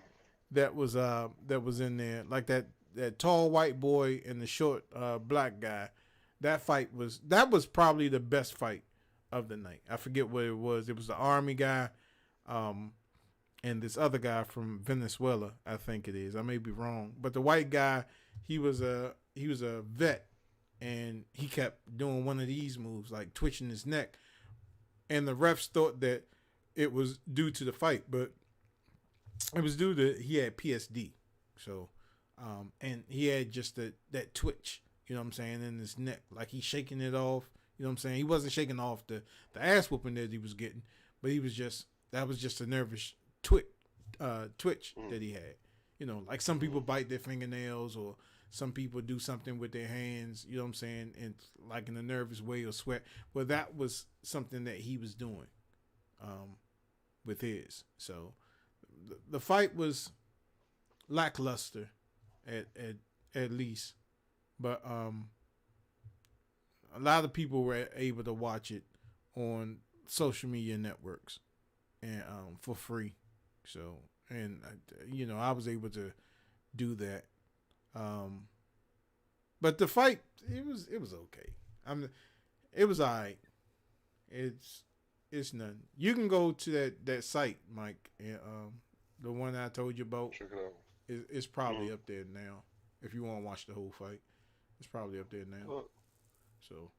that was in there, like that tall white boy and the short black guy. That was probably the best fight of the night. I forget what it was. It was the Army guy, and this other guy from Venezuela, I think it is. I may be wrong, but the white guy, he was a vet, and he kept doing one of these moves, like twitching his neck, and the refs thought that it was due to the fight, but it was due to he had PSD. So, and he had just that twitch, you know what I'm saying, in his neck, like he's shaking it off. You know what I'm saying? He wasn't shaking off the ass whooping that he was getting, but that was just a nervous twitch that he had. You know, like some people bite their fingernails, or some people do something with their hands, you know what I'm saying, and like in a nervous way, or sweat. Well, that was something that he was doing with his. So the fight was lackluster at least, but a lot of people were able to watch it on social media networks and for free. So, and I was able to do that. But the fight, it was okay. It was alright. It's nothing. You can go to that site, Mike, and the one I told you about. Check it out. It's probably up there now. If you want to watch the whole fight, it's probably up there now. So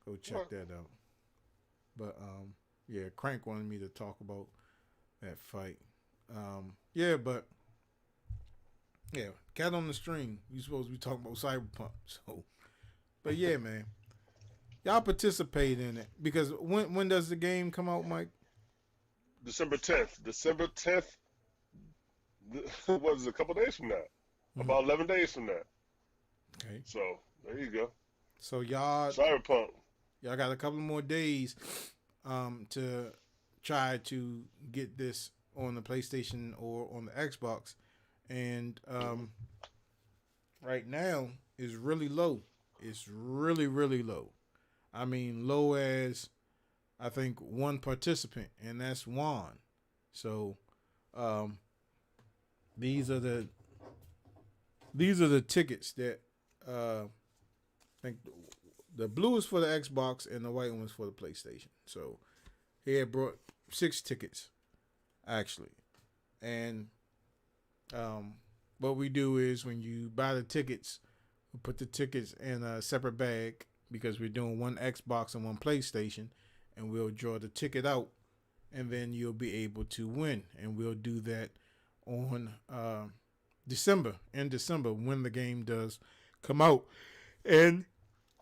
go check that out. But yeah, Crank wanted me to talk about that fight. But yeah, cat on the string. You supposed to be talking about Cyberpunk. So, but yeah, man, y'all participate in it, because when does the game come out, Mike? December 10th. December 10th. What is it, a couple days from now? About 11 days from now. Okay. So there you go. So y'all Cyberpunk. Y'all got a couple more days to try to get this on the PlayStation or on the Xbox. And right now is really low. It's really, really low. I mean, low as I think one participant, and that's Juan. So these are the tickets that I think the blue is for the Xbox and the white one is for the PlayStation. So he had brought 6 tickets actually, and what we do is when you buy the tickets, we put the tickets in a separate bag, because we're doing one Xbox and one PlayStation, and we'll draw the ticket out, and then you'll be able to win. And we'll do that on December when the game does come out. And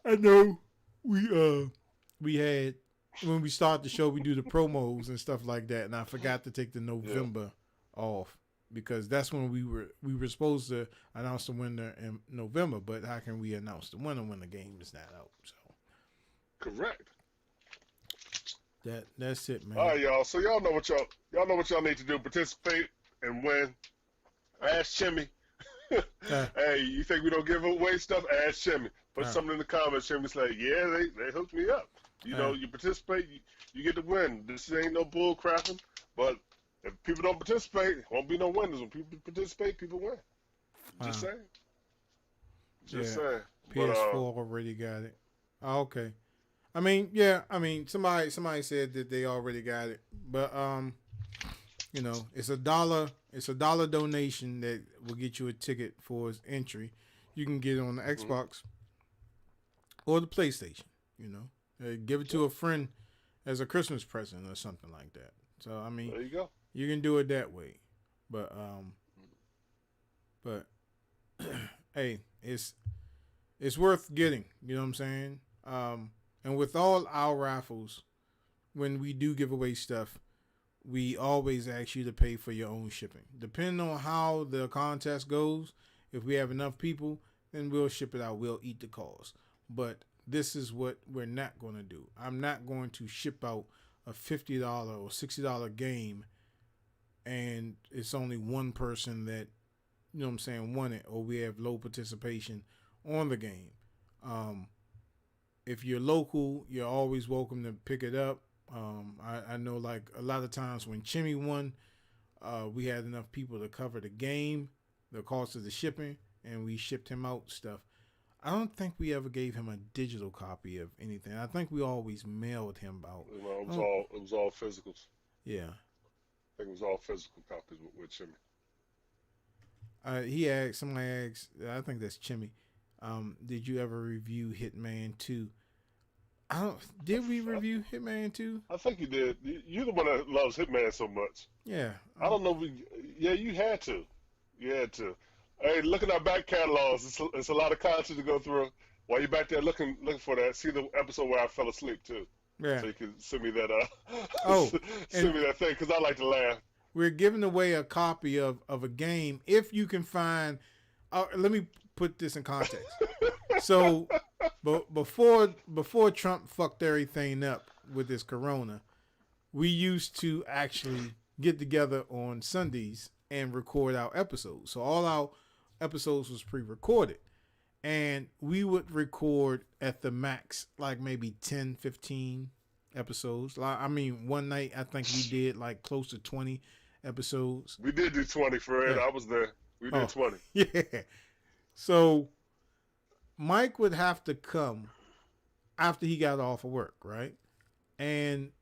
I know we had, when we start the show, we do the promos and stuff like that, and I forgot to take the November off, because that's when we were supposed to announce the winner in November. But how can we announce the winner when the game is not out? So Correct. that's it, All man. right, y'all. So y'all know what y'all need to do. Participate and win. Ask Chimmy. Uh, Hey, you think we don't give away stuff? Ask Chimmy. Put uh, something in the comments. Chimmy's like, yeah, they hooked me up. You know, you participate, you get to win. This ain't no bull crapping. But if people don't participate, won't be no winners. When people participate, people win. Just saying. Just yeah. saying. But PS4 already got it. Oh, okay. I mean, yeah. I mean, somebody said that they already got it, but you know, it's a dollar. It's a dollar donation that will get you a ticket for its entry. You can get it on the Xbox or the PlayStation. You know, give it to a friend as a Christmas present or something like that. So I mean, there you go. you can do it that way. But hey, it's worth getting. You know what I'm saying? And with all our raffles, when we do give away stuff, we always ask you to pay for your own shipping. Depending on how the contest goes, if we have enough people, then we'll ship it out. We'll eat the cost. But this is what we're not going to do. I'm not going to ship out a $50 or $60 game and it's only one person that, you know what I'm saying, won it, or we have low participation on the game. If you're local, you're always welcome to pick it up. I know, like, a lot of times when Chimmy won, we had enough people to cover the game, the cost of the shipping, and we shipped him out stuff. I don't think we ever gave him a digital copy of anything. I think we always mailed him out. Well, it was all physicals. Yeah. I think it was all physical copies with Chimmy. Somebody asked, I think that's Chimmy, did you ever review Hitman 2? Did we review Hitman 2? I think you did. You're the one that loves Hitman so much. Yeah. I don't know if yeah, you had to. You had to. Hey, look at our back catalogs. It's a lot of content to go through. While you're back there looking for that, see the episode where I fell asleep too. Yeah. So you can send me that. Send me that thing because I like to laugh. We're giving away a copy of a game if you can find. Let me put this in context. So, before Trump fucked everything up with this corona, we used to actually get together on Sundays and record our episodes. So all our episodes was pre-recorded. And we would record at the max, like maybe 10, 15 episodes. I mean, one night I think we did like close to 20 episodes. We did do 20, Fred. Yeah. I was there. We did 20. Yeah. So Mike would have to come after he got off of work, right? And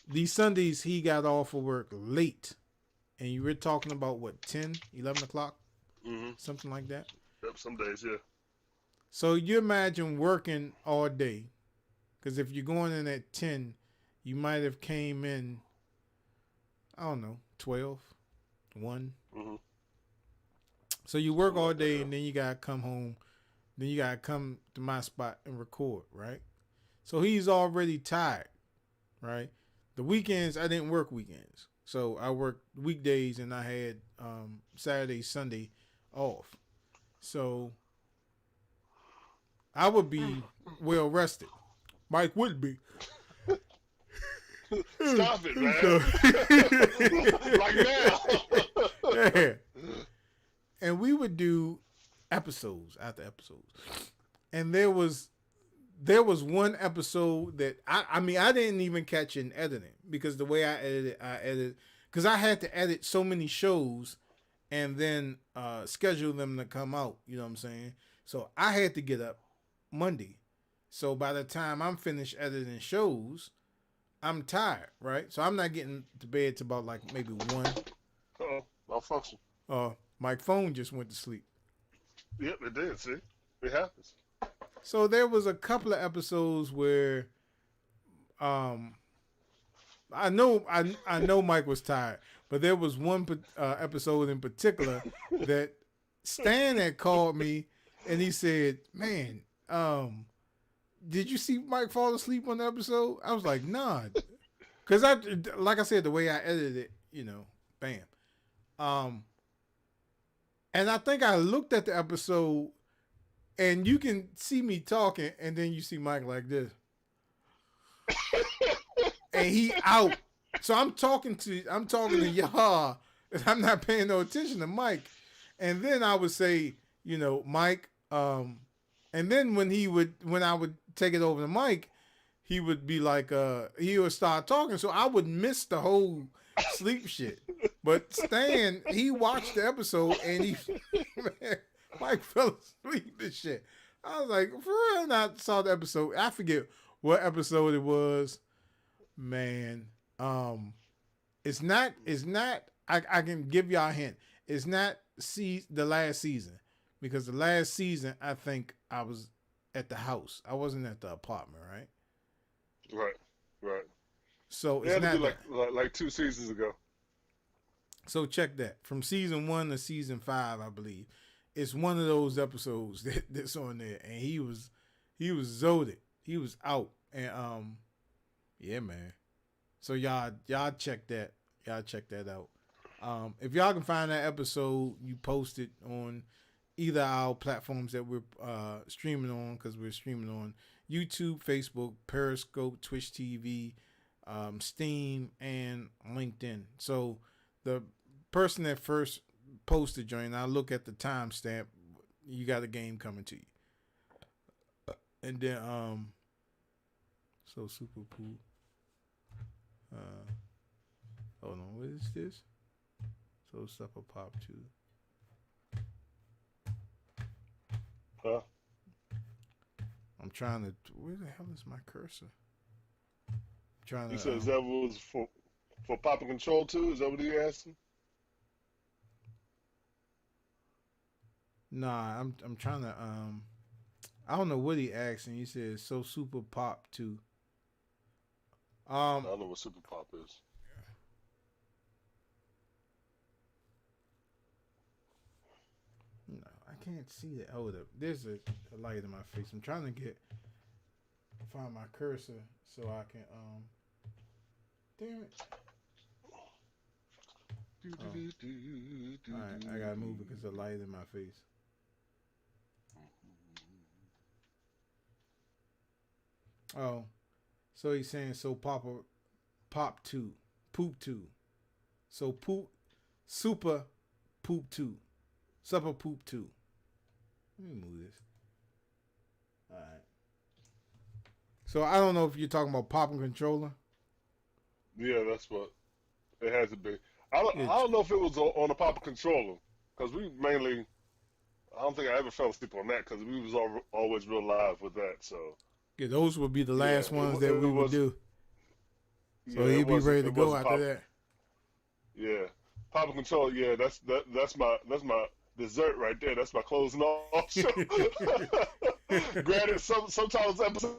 these Sundays he got off of work late. And you were talking about what, 10, 11 o'clock? Something like that? Yep, some days, yeah. So you imagine working all day. Because if you're going in at 10, you might have came in, I don't know, 12, 1. So you work all day and then you got to come home. Then you got to come to my spot and record, right? So he's already tired, right? The weekends, I didn't work weekends. So I worked weekdays and I had Saturday, Sunday off. So I would be well rested. Mike would be. Stop it, man. Like now. Yeah. And we would do episodes after episodes. And there was one episode that I mean I didn't even catch in editing because the way I edited because I had to edit so many shows and then schedule them to come out, you know what I'm saying? So I had to get up Monday. So by the time I'm finished editing shows, I'm tired, right? So I'm not getting to bed till about like maybe 1. Uh-oh, malfunction. My phone just went to sleep. Yep, it did, see? It happens. So there was a couple of episodes where I know Mike was tired, but there was one episode in particular that Stan had called me and he said, "Man, did you see Mike fall asleep on the episode?" I was like, "Nah," because like I said, the way I edited it, you know, bam. Um, and I think I looked at the episode, and you can see me talking, and then you see Mike like this, and he out. So I'm talking to y'all, and I'm not paying no attention to Mike. And then I would say, Mike. And then when I would take it over to Mike, he would be like, he would start talking, so I would miss the whole sleep shit. But Stan, he watched the episode and man, Mike fell asleep and shit. I was like, for real, and I saw the episode. I forget what episode it was. Man, it's not. I can give y'all a hint. It's not the last season, because the last season I think I was at the house. I wasn't at the apartment, right? Right. So It it's had to not be like 2 seasons ago. So check that. From season 1 to season 5, I believe. It's one of those episodes that's on there, and he was zoded. He was out, and yeah, man. So y'all check that. Y'all check that out. If y'all can find that episode, you post it on either our platforms that we're streaming on, because we're streaming on YouTube, Facebook, Periscope, Twitch TV, Steam, and LinkedIn. So the person that first posted join, I look at the timestamp. You got a game coming to you, and then so super cool. Hold on, what is this? So Supper Pop 2. Huh? I'm trying to. Where the hell is my cursor? I'm trying to. You said that was for Pop and Control too? Is that what you asking? Nah, I'm trying to. I don't know what he asked, and he said so Super Pop 2. I don't know what Super Pop is. No, I can't see that. Hold up. There's a light in my face. I'm trying to find my cursor so I can damn it. Oh. Alright, I gotta move it because the light in my face. Oh. So he's saying so Pop 2. Poop 2. So Super Poop 2. Supper Poop 2. Let me move this. Alright. So I don't know if you're talking about Pop and Controller. Yeah, that's what it had to be. I don't know if it was on the Pop and Controller, because we mainly. I don't think I ever fell asleep on that, because we was always real live with that. So yeah, those would be the last ones that we would do. So yeah, he'd be ready to go after that. Yeah, Pop and Controller. Yeah, that's my dessert right there. That's my closing off show. Granted, sometimes episodes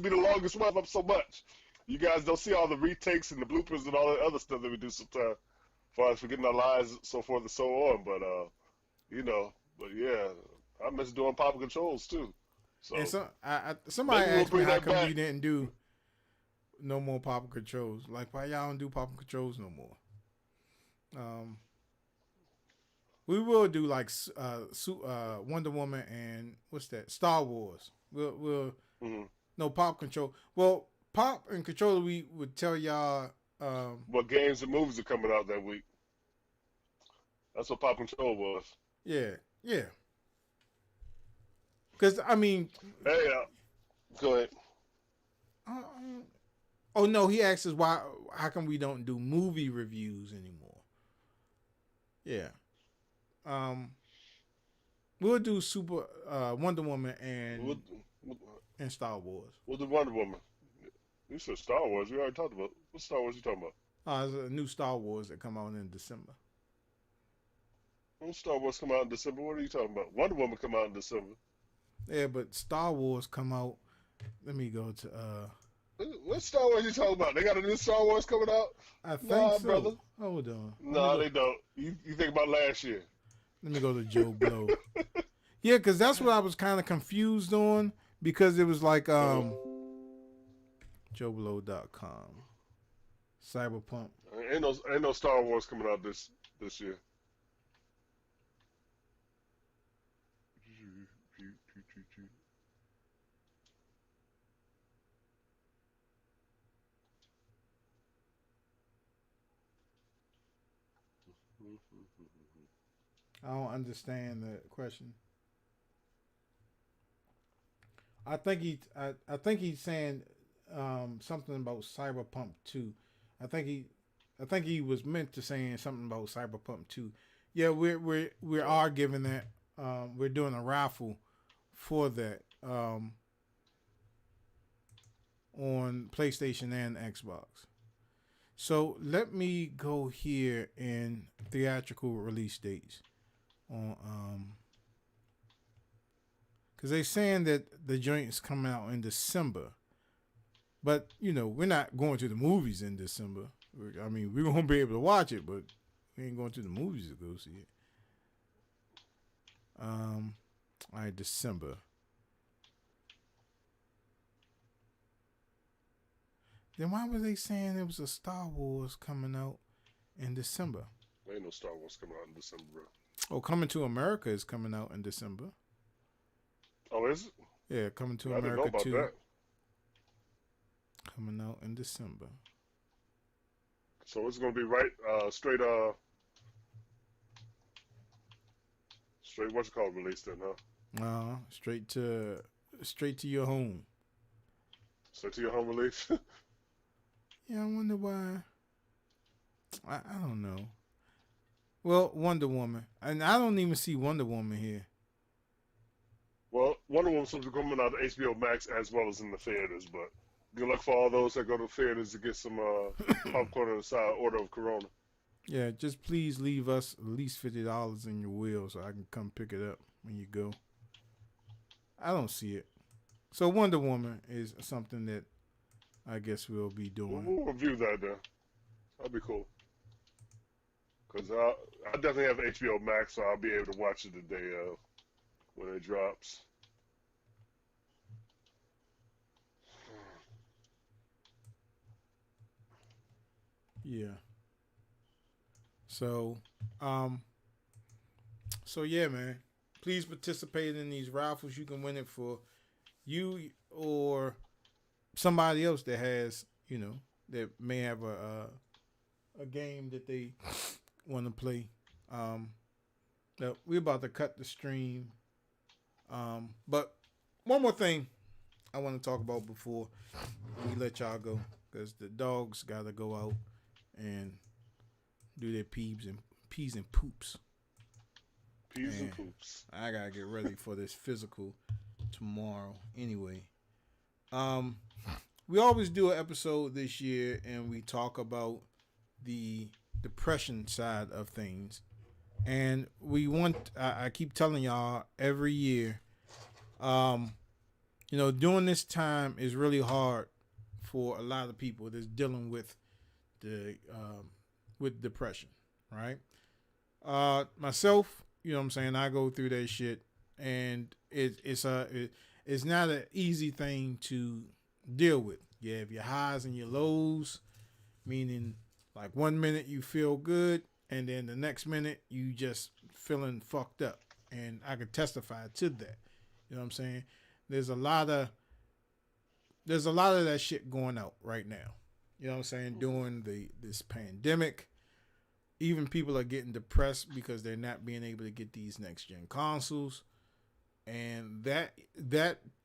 be the longest one up so much. You guys don't see all the retakes and the bloopers and all the other stuff that we do sometimes, as far as forgetting our lives, so forth and so on. But but yeah, I miss doing Pop and Controls too. So and somebody asked me how come we didn't do no more Pop and Controls. Like, why y'all don't do Pop and Controls no more? We will do like Wonder Woman and what's that? Star Wars. We'll no Pop Control. Well, Pop and Controller, we would tell y'all what games and movies are coming out that week. That's what Pop Control was. Yeah. Because I mean, hey, go ahead. Oh no, he asked us why. How come we don't do movie reviews anymore? Yeah. We'll do Super Wonder Woman and Star Wars. We'll do Wonder Woman. You said Star Wars. We already talked about. What Star Wars you talking about? There's a new Star Wars that come out in December. When Star Wars come out in December? What are you talking about? Wonder Woman come out in December. Yeah, but Star Wars come out. Let me go to. What Star Wars you talking about? They got a new Star Wars coming out? I think so. Brother. Hold on. No, they don't. You think about last year. Let me go to Joe Blow. Yeah, because that's what I was kind of confused on, because it was like JoeBlow.com. Cyberpunk. Ain't no Star Wars coming out this year. I don't understand the question. I think he's saying something about Cyberpunk 2. I think he I think he was meant to saying something about Cyberpunk 2. Yeah, we are giving that. We're doing a raffle for that on PlayStation and Xbox. So let me go here in theatrical release dates on because they're saying that the joint's coming out in December, but we're not going to the movies in December. I mean, we're gonna be able to watch it, but we ain't going to the movies to go see it. All right, December. Then why were they saying there was a Star Wars coming out in December? There ain't no Star Wars coming out in December, bro. Oh, Coming to America is coming out in December. Oh, is it? Yeah, Coming to I didn't know America about 2 that. coming out in December. So it's gonna be right, straight what's it called release then, huh? Straight to your home. Straight to your home release. Yeah, I wonder why. I don't know. Well, Wonder Woman, and I don't even see Wonder Woman here. Well, Wonder Woman's supposed to be coming out of HBO Max as well as in the theaters, but good luck for all those that go to theaters to get some popcorn on the side order of Corona. Yeah, just please leave us at least $50 in your will so I can come pick it up when you go. I don't see it. So Wonder Woman is something that I guess we'll be doing. We'll review that then. That'd be cool. Cause I definitely have HBO Max, so I'll be able to watch it the day of when it drops. Yeah. So, yeah, man. Please participate in these raffles. You can win it for you or somebody else that has, that may have a game that they want to play. Now we're about to cut the stream. But one more thing I want to talk about before we let y'all go, because the dogs gotta go out and do their peas and poops. Peas and poops. I gotta get ready for this physical tomorrow. Anyway, we always do an episode this year, and we talk about the depression side of things. And I keep telling y'all every year, during this time is really hard for a lot of people that's dealing with with depression, right? Myself, you know what I'm saying, I go through that shit, and it's not an easy thing to deal with. You have your highs and your lows, meaning like 1 minute you feel good, and then the next minute you just feeling fucked up. And I can testify to that. You know what I'm saying? There's a lot of that shit going out right now. You know what I'm saying? During this pandemic, even people are getting depressed because they're not being able to get these next gen consoles. And that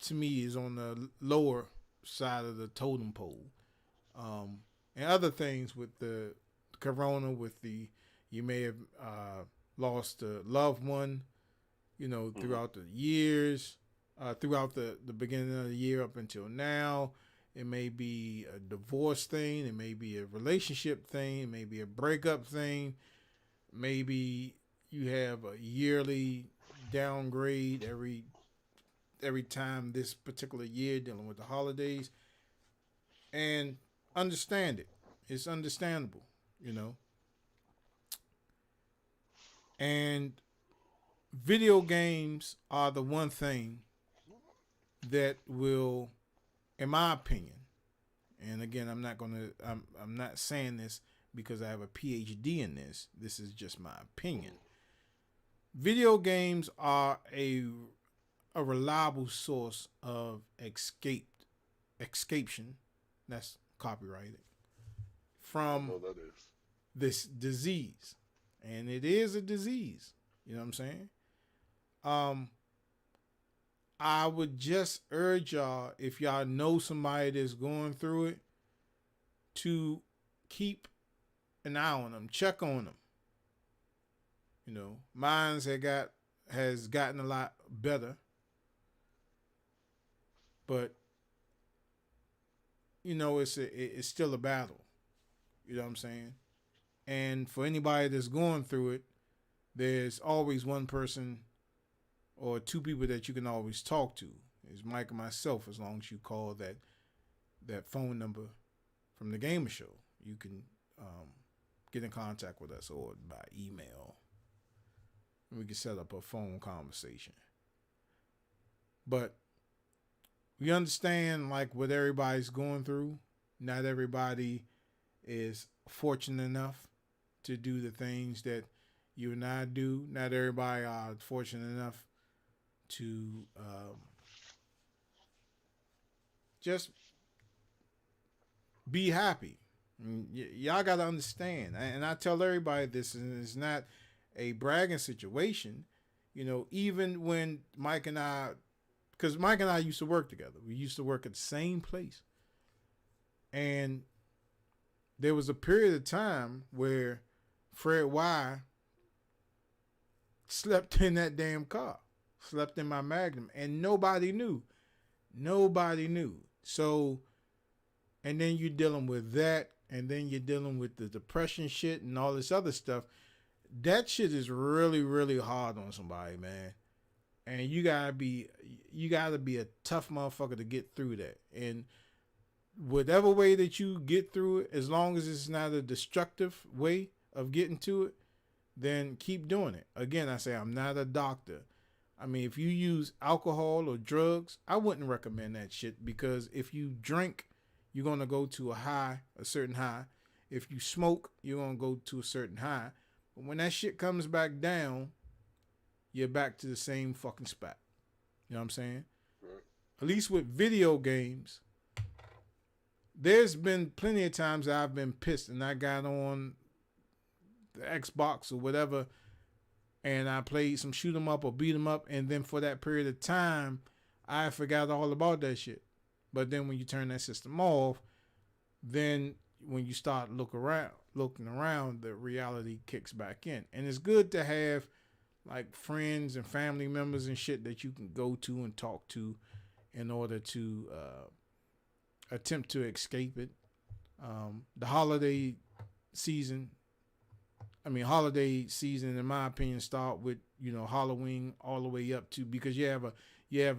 to me is on the lower side of the totem pole. And other things with the corona, you may have lost a loved one, throughout the years, throughout the beginning of the year up until now. It may be a divorce thing. It may be a relationship thing. It may be a breakup thing. Maybe you have a yearly downgrade every time this particular year dealing with the holidays. And understand it. It's understandable, And video games are the one thing that will, in my opinion, and again, I'm not saying this because I have a PhD in this. This is just my opinion. Video games are a reliable source of escapation. That's copyrighted I from know that is. this disease, and it is a disease. You know what I'm saying? Um, I would just urge y'all, if y'all know somebody that's going through it, to keep an eye on them, check on them. You know, mine's has gotten a lot better, but you know, it's still a battle. You know what I'm saying? And for anybody that's going through it, there's always one person or two people that you can always talk to. It's Mike and myself. As long as you call that phone number from the Gamer Show, you can get in contact with us or by email. We can set up a phone conversation. But we understand like what everybody's going through. Not everybody is fortunate enough to do the things that you and I do. Not everybody are fortunate enough to just be happy. I mean, y'all got to understand, and I tell everybody this, and it's not a bragging situation. You know, even when Mike and I, because Mike and I used to work together, we used to work at the same place, and there was a period of time where Fred Y slept in that damn car, slept in my Magnum, and nobody knew. Nobody knew. So, and then you're dealing with that, and then you're dealing with the depression shit and all this other stuff. That shit is really, really hard on somebody, man. And you gotta be a tough motherfucker to get through that. And whatever way that you get through it, as long as it's not a destructive way of getting to it, then keep doing it. Again, I say I'm not a doctor. I mean, if you use alcohol or drugs, I wouldn't recommend that shit, because if you drink, you're going to go to a certain high. If you smoke, you're going to go to a certain high. But when that shit comes back down, you're back to the same fucking spot. You know what I'm saying? Right. At least with video games, there's been plenty of times that I've been pissed and I got on the Xbox or whatever and I played some shoot 'em up or beat 'em up, and then for that period of time, I forgot all about that shit. But then when you turn that system off, then when you start looking around, the reality kicks back in. And it's good to have like friends and family members and shit that you can go to and talk to in order to attempt to escape it. The holiday season in my opinion start with, you know, Halloween all the way up to, because you have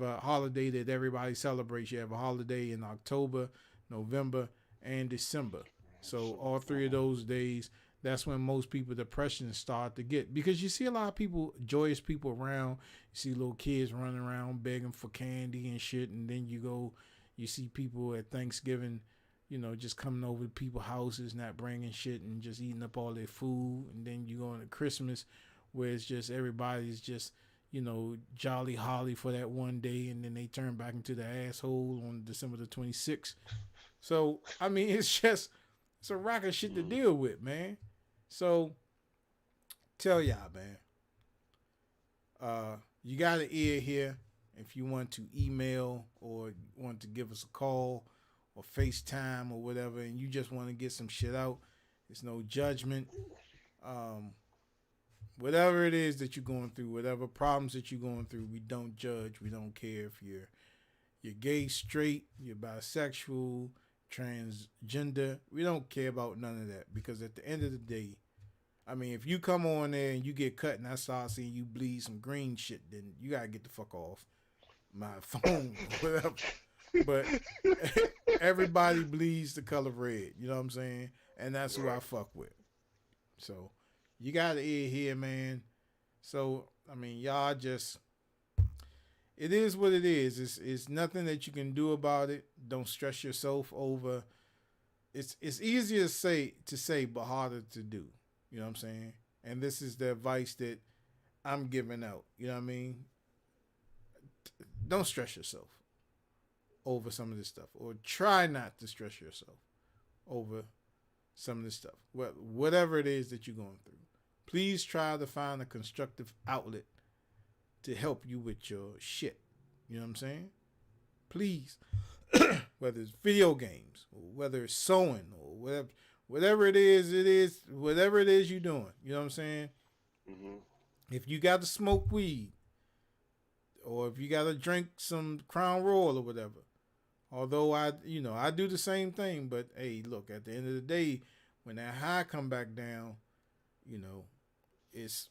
a holiday that everybody celebrates. You have a holiday in October, November, and December. So all three of those days, that's when most people depression start to get, because you see a lot of people, joyous people around. You see little kids running around begging for candy and shit, and then you see people at Thanksgiving, you know, just coming over to people's houses, not bringing shit and just eating up all their food. And then you go into Christmas where it's just everybody's just, you know, jolly holly for that one day, and then they turn back into the asshole on December the 26th. So, I mean, it's a rack of shit to deal with, man. So, tell y'all, man, you got an ear here. If you want to email or want to give us a call or FaceTime or whatever, and you just want to get some shit out, it's no judgment. Whatever it is that you're going through, whatever problems that you're going through, we don't judge. We don't care if you're gay, straight, you're bisexual, transgender. We don't care about none of that, because at the end of the day, I mean, if you come on there and you get cut and I start seeing you bleed some green shit, then you gotta get the fuck off my phone, whatever. But everybody bleeds the color red, you know what I'm saying? And that's who I fuck with. So you got an ear here, man. So I mean, y'all just, it is what it is. It's nothing that you can do about it. Don't stress yourself over it's easier to say but harder to do. You know what I'm saying? And this is the advice that I'm giving out. You know what I mean? Don't stress yourself over some of this stuff, or try not to stress yourself over some of this stuff. Whatever it is that you're going through, please try to find a constructive outlet to help you with your shit. You know what I'm saying? Please, whether it's video games or whether it's sewing or whatever it is whatever it is you're doing. You know what I'm saying? Mm-hmm. If you got to smoke weed or if you got to drink some Crown Royal or whatever. Although I do the same thing, but hey, look, at the end of the day, when that high come back down, you know, it's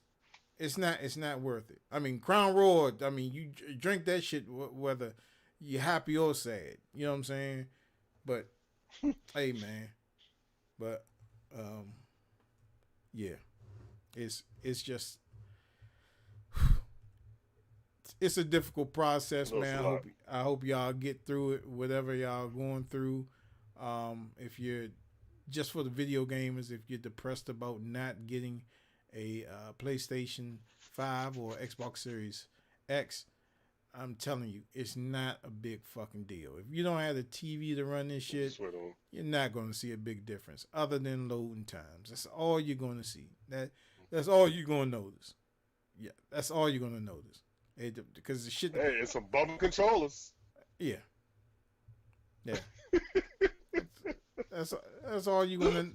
it's not worth it. I mean, Crown Royal. I mean, you drink that shit whether you're happy or sad. You know what I'm saying? But hey, man. But yeah, it's just it's a difficult process, No, it's man. a I lot. hope I hope y'all get through it, whatever y'all going through. If you're just for the video gamers, if you're depressed about not getting a PlayStation 5 or Xbox Series X, I'm telling you, it's not a big fucking deal. If you don't have the TV to run this shit, Sweat on. you're not going to see a big difference other than loading times. That's all you're going to see. That's all you're going to notice. Yeah, that's all you're going to notice. Because the shit, Hey, it's some bubble controllers. yeah, yeah. That's that's all you're gonna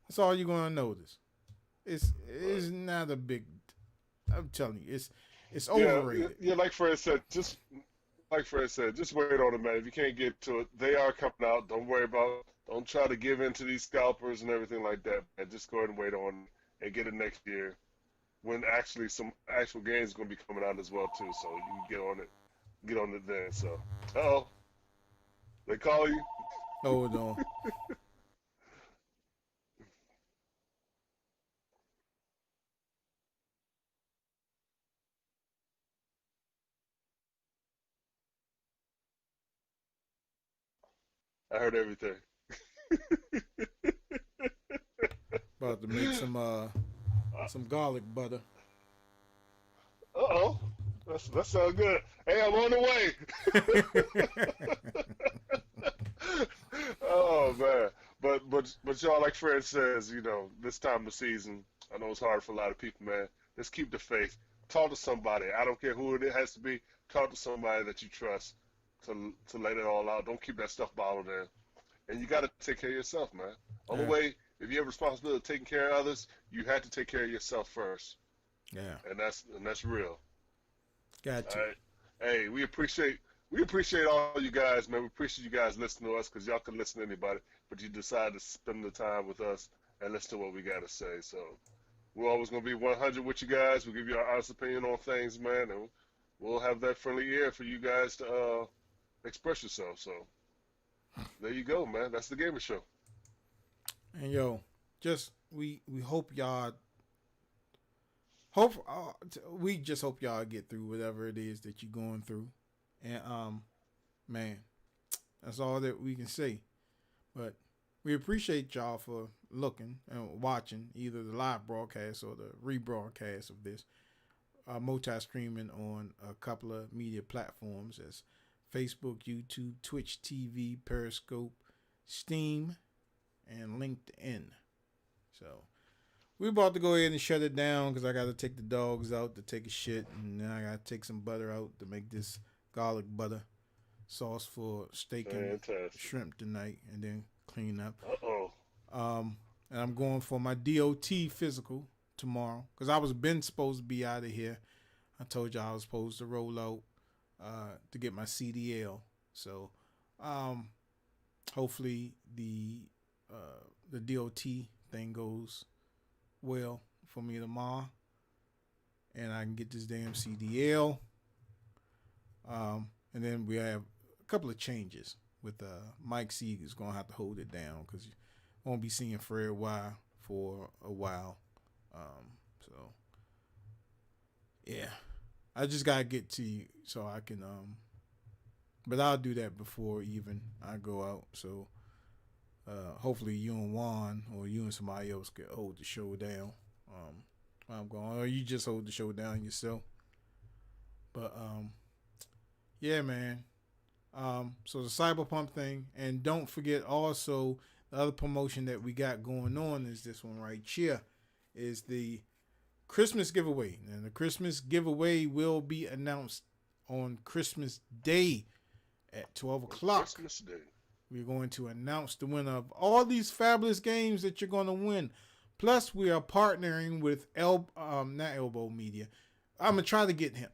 that's all you're gonna notice. It's Right. not a big. I'm telling you, it's Yeah, overrated. yeah. Like Fred said, just wait on it, man. If you can't get to it, they are coming out. Don't worry about. Don't try to give in to these scalpers and everything like that, man. Just go ahead and wait on it and get it next year when actually some actual games are going to be coming out as well too. So you can get on it then. So, oh, they call you. Hold on. I heard everything. About to make some garlic butter. Uh-oh. That sounds good. Hey, I'm on the way. Oh man. But y'all, like Fred says, this time of season, I know it's hard for a lot of people, man. Just keep the faith. Talk to somebody. I don't care who it has to be. Talk to somebody that you trust to let it all out. Don't keep that stuff bottled in. And you got to take care of yourself, man. Only Yeah, way, if you have responsibility of taking care of others, you have to take care of yourself first, yeah. and that's real. Got All to. right. Hey, we appreciate all you guys, man. We appreciate you guys listening to us because y'all can listen to anybody, but you decided to spend the time with us and listen to what we got to say. So we're always gonna be 100 with you guys. We'll give you our honest opinion on things, man, and we'll have that friendly ear for you guys to express yourself. So there you go, man. That's the Gamer Show. And yo, just we hope y'all hope we just hope y'all get through whatever it is that you're going through. And man, that's all that we can say. But we appreciate y'all for looking and watching either the live broadcast or the rebroadcast of this. Multi-streaming on a couple of media platforms as Facebook, YouTube, Twitch TV, Periscope, Steam, and LinkedIn. So we're about to go ahead and shut it down because I got to take the dogs out to take a shit, and then I got to take some butter out to make this garlic butter sauce for steak and Fantastic. shrimp tonight, and then clean up. Uh-oh. And I'm going for my DOT physical tomorrow because I was been supposed to be out of here. I told you I was supposed to roll out to get my CDL. So hopefully the DOT thing goes well for me tomorrow, and I can get this damn CDL. And then we have a couple of changes with Mike Sieg is gonna have to hold it down because you won't be seeing Fred Y for a while. So yeah, I just gotta get to you so I can but I'll do that before even I go out. So Hopefully you and Juan or you and somebody else can hold the show down. I'm going, or you just hold the show down yourself. But yeah, man. So the Cyberpunk thing, and don't forget also the other promotion that we got going on is this one right here, is the Christmas giveaway. And the Christmas giveaway will be announced on Christmas Day at 12 o'clock. Christmas Day. We're going to announce the winner of all these fabulous games that you're going to win. Plus, we are partnering with not Elbow Media. I'm gonna try to get him.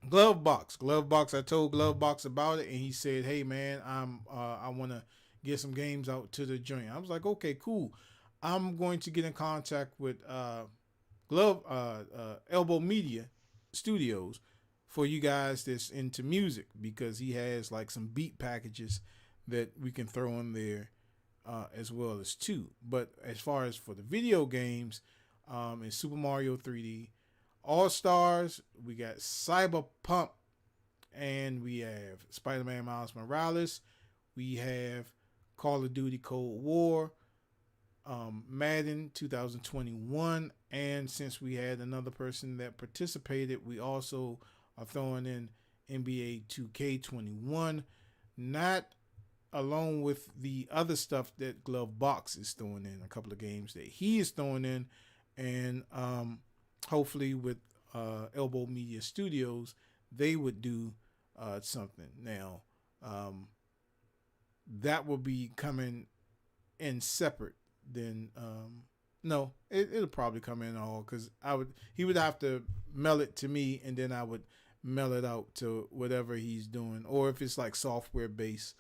Glovebox. I told Glovebox about it, and he said, "Hey, man, I want to get some games out to the joint." I was like, "Okay, cool. I'm going to get in contact with Elbow Media Studios for you guys that's into music, because he has like some beat packages that we can throw in there as well as too. But as far as for the video games, it's Super Mario 3D, All Stars, we got Cyberpunk, and we have Spider-Man Miles Morales, we have Call of Duty Cold War, Madden 2021, and since we had another person that participated, we also are throwing in NBA 2K21, not along with the other stuff that Glovebox is throwing in, a couple of games that he is throwing in, and hopefully with Elbow Media Studios, they would do something. Now, that will be coming in separate than no, it'll probably come in all, because he would have to mail it to me, and then I would mail it out to whatever he's doing, or if it's like software based,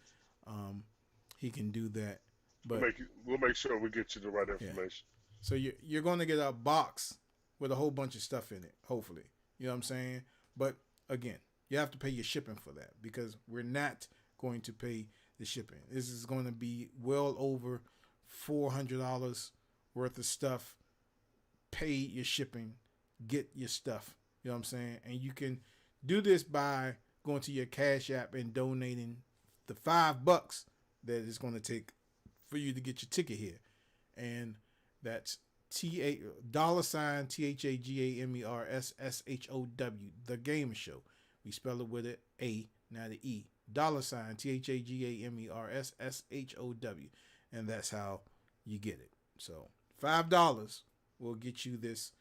he can do that. But we'll make sure we get you the right information. Yeah. So you're going to get a box with a whole bunch of stuff in it, hopefully. You know what I'm saying? But again, you have to pay your shipping for that, because we're not going to pay the shipping. This is going to be well over $400 worth of stuff. Pay your shipping, get your stuff. You know what I'm saying? And you can do this by going to your Cash App and donating the $5 that it's going to take for you to get your ticket here. And that's $THAGAMERSSHOW, The Gamer Show. We spell it with an A, not an E. $THAGAMERSSHOW. And that's how you get it. So $5 will get you this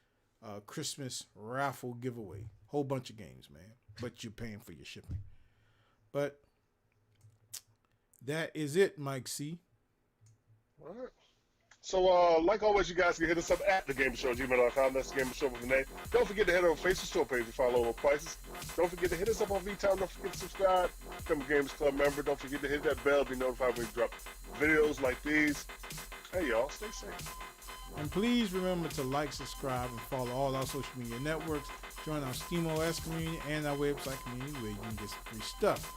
Christmas raffle giveaway. Whole bunch of games, man. But you're paying for your shipping. But that is it, Mike C. All right. So, like always, you guys can hit us up at thagamersshow@gmail.com. That's the Gamer Show with the name. Don't forget to head over to Facebook store page and follow our prices. Don't forget to hit us up on VTime. Don't forget to subscribe. Become a Gamers Club member. Don't forget to hit that bell to be notified when we drop videos like these. Hey, y'all, stay safe. And please remember to like, subscribe, and follow all our social media networks. Join our SteamOS community and our website community where you can get some free stuff.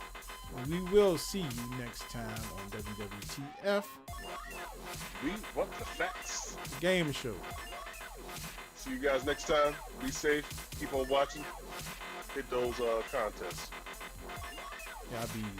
And we will see you next time on WWTF. We want the facts. The Game Show. See you guys next time. Be safe. Keep on watching. Hit those contests. Y'all be easy.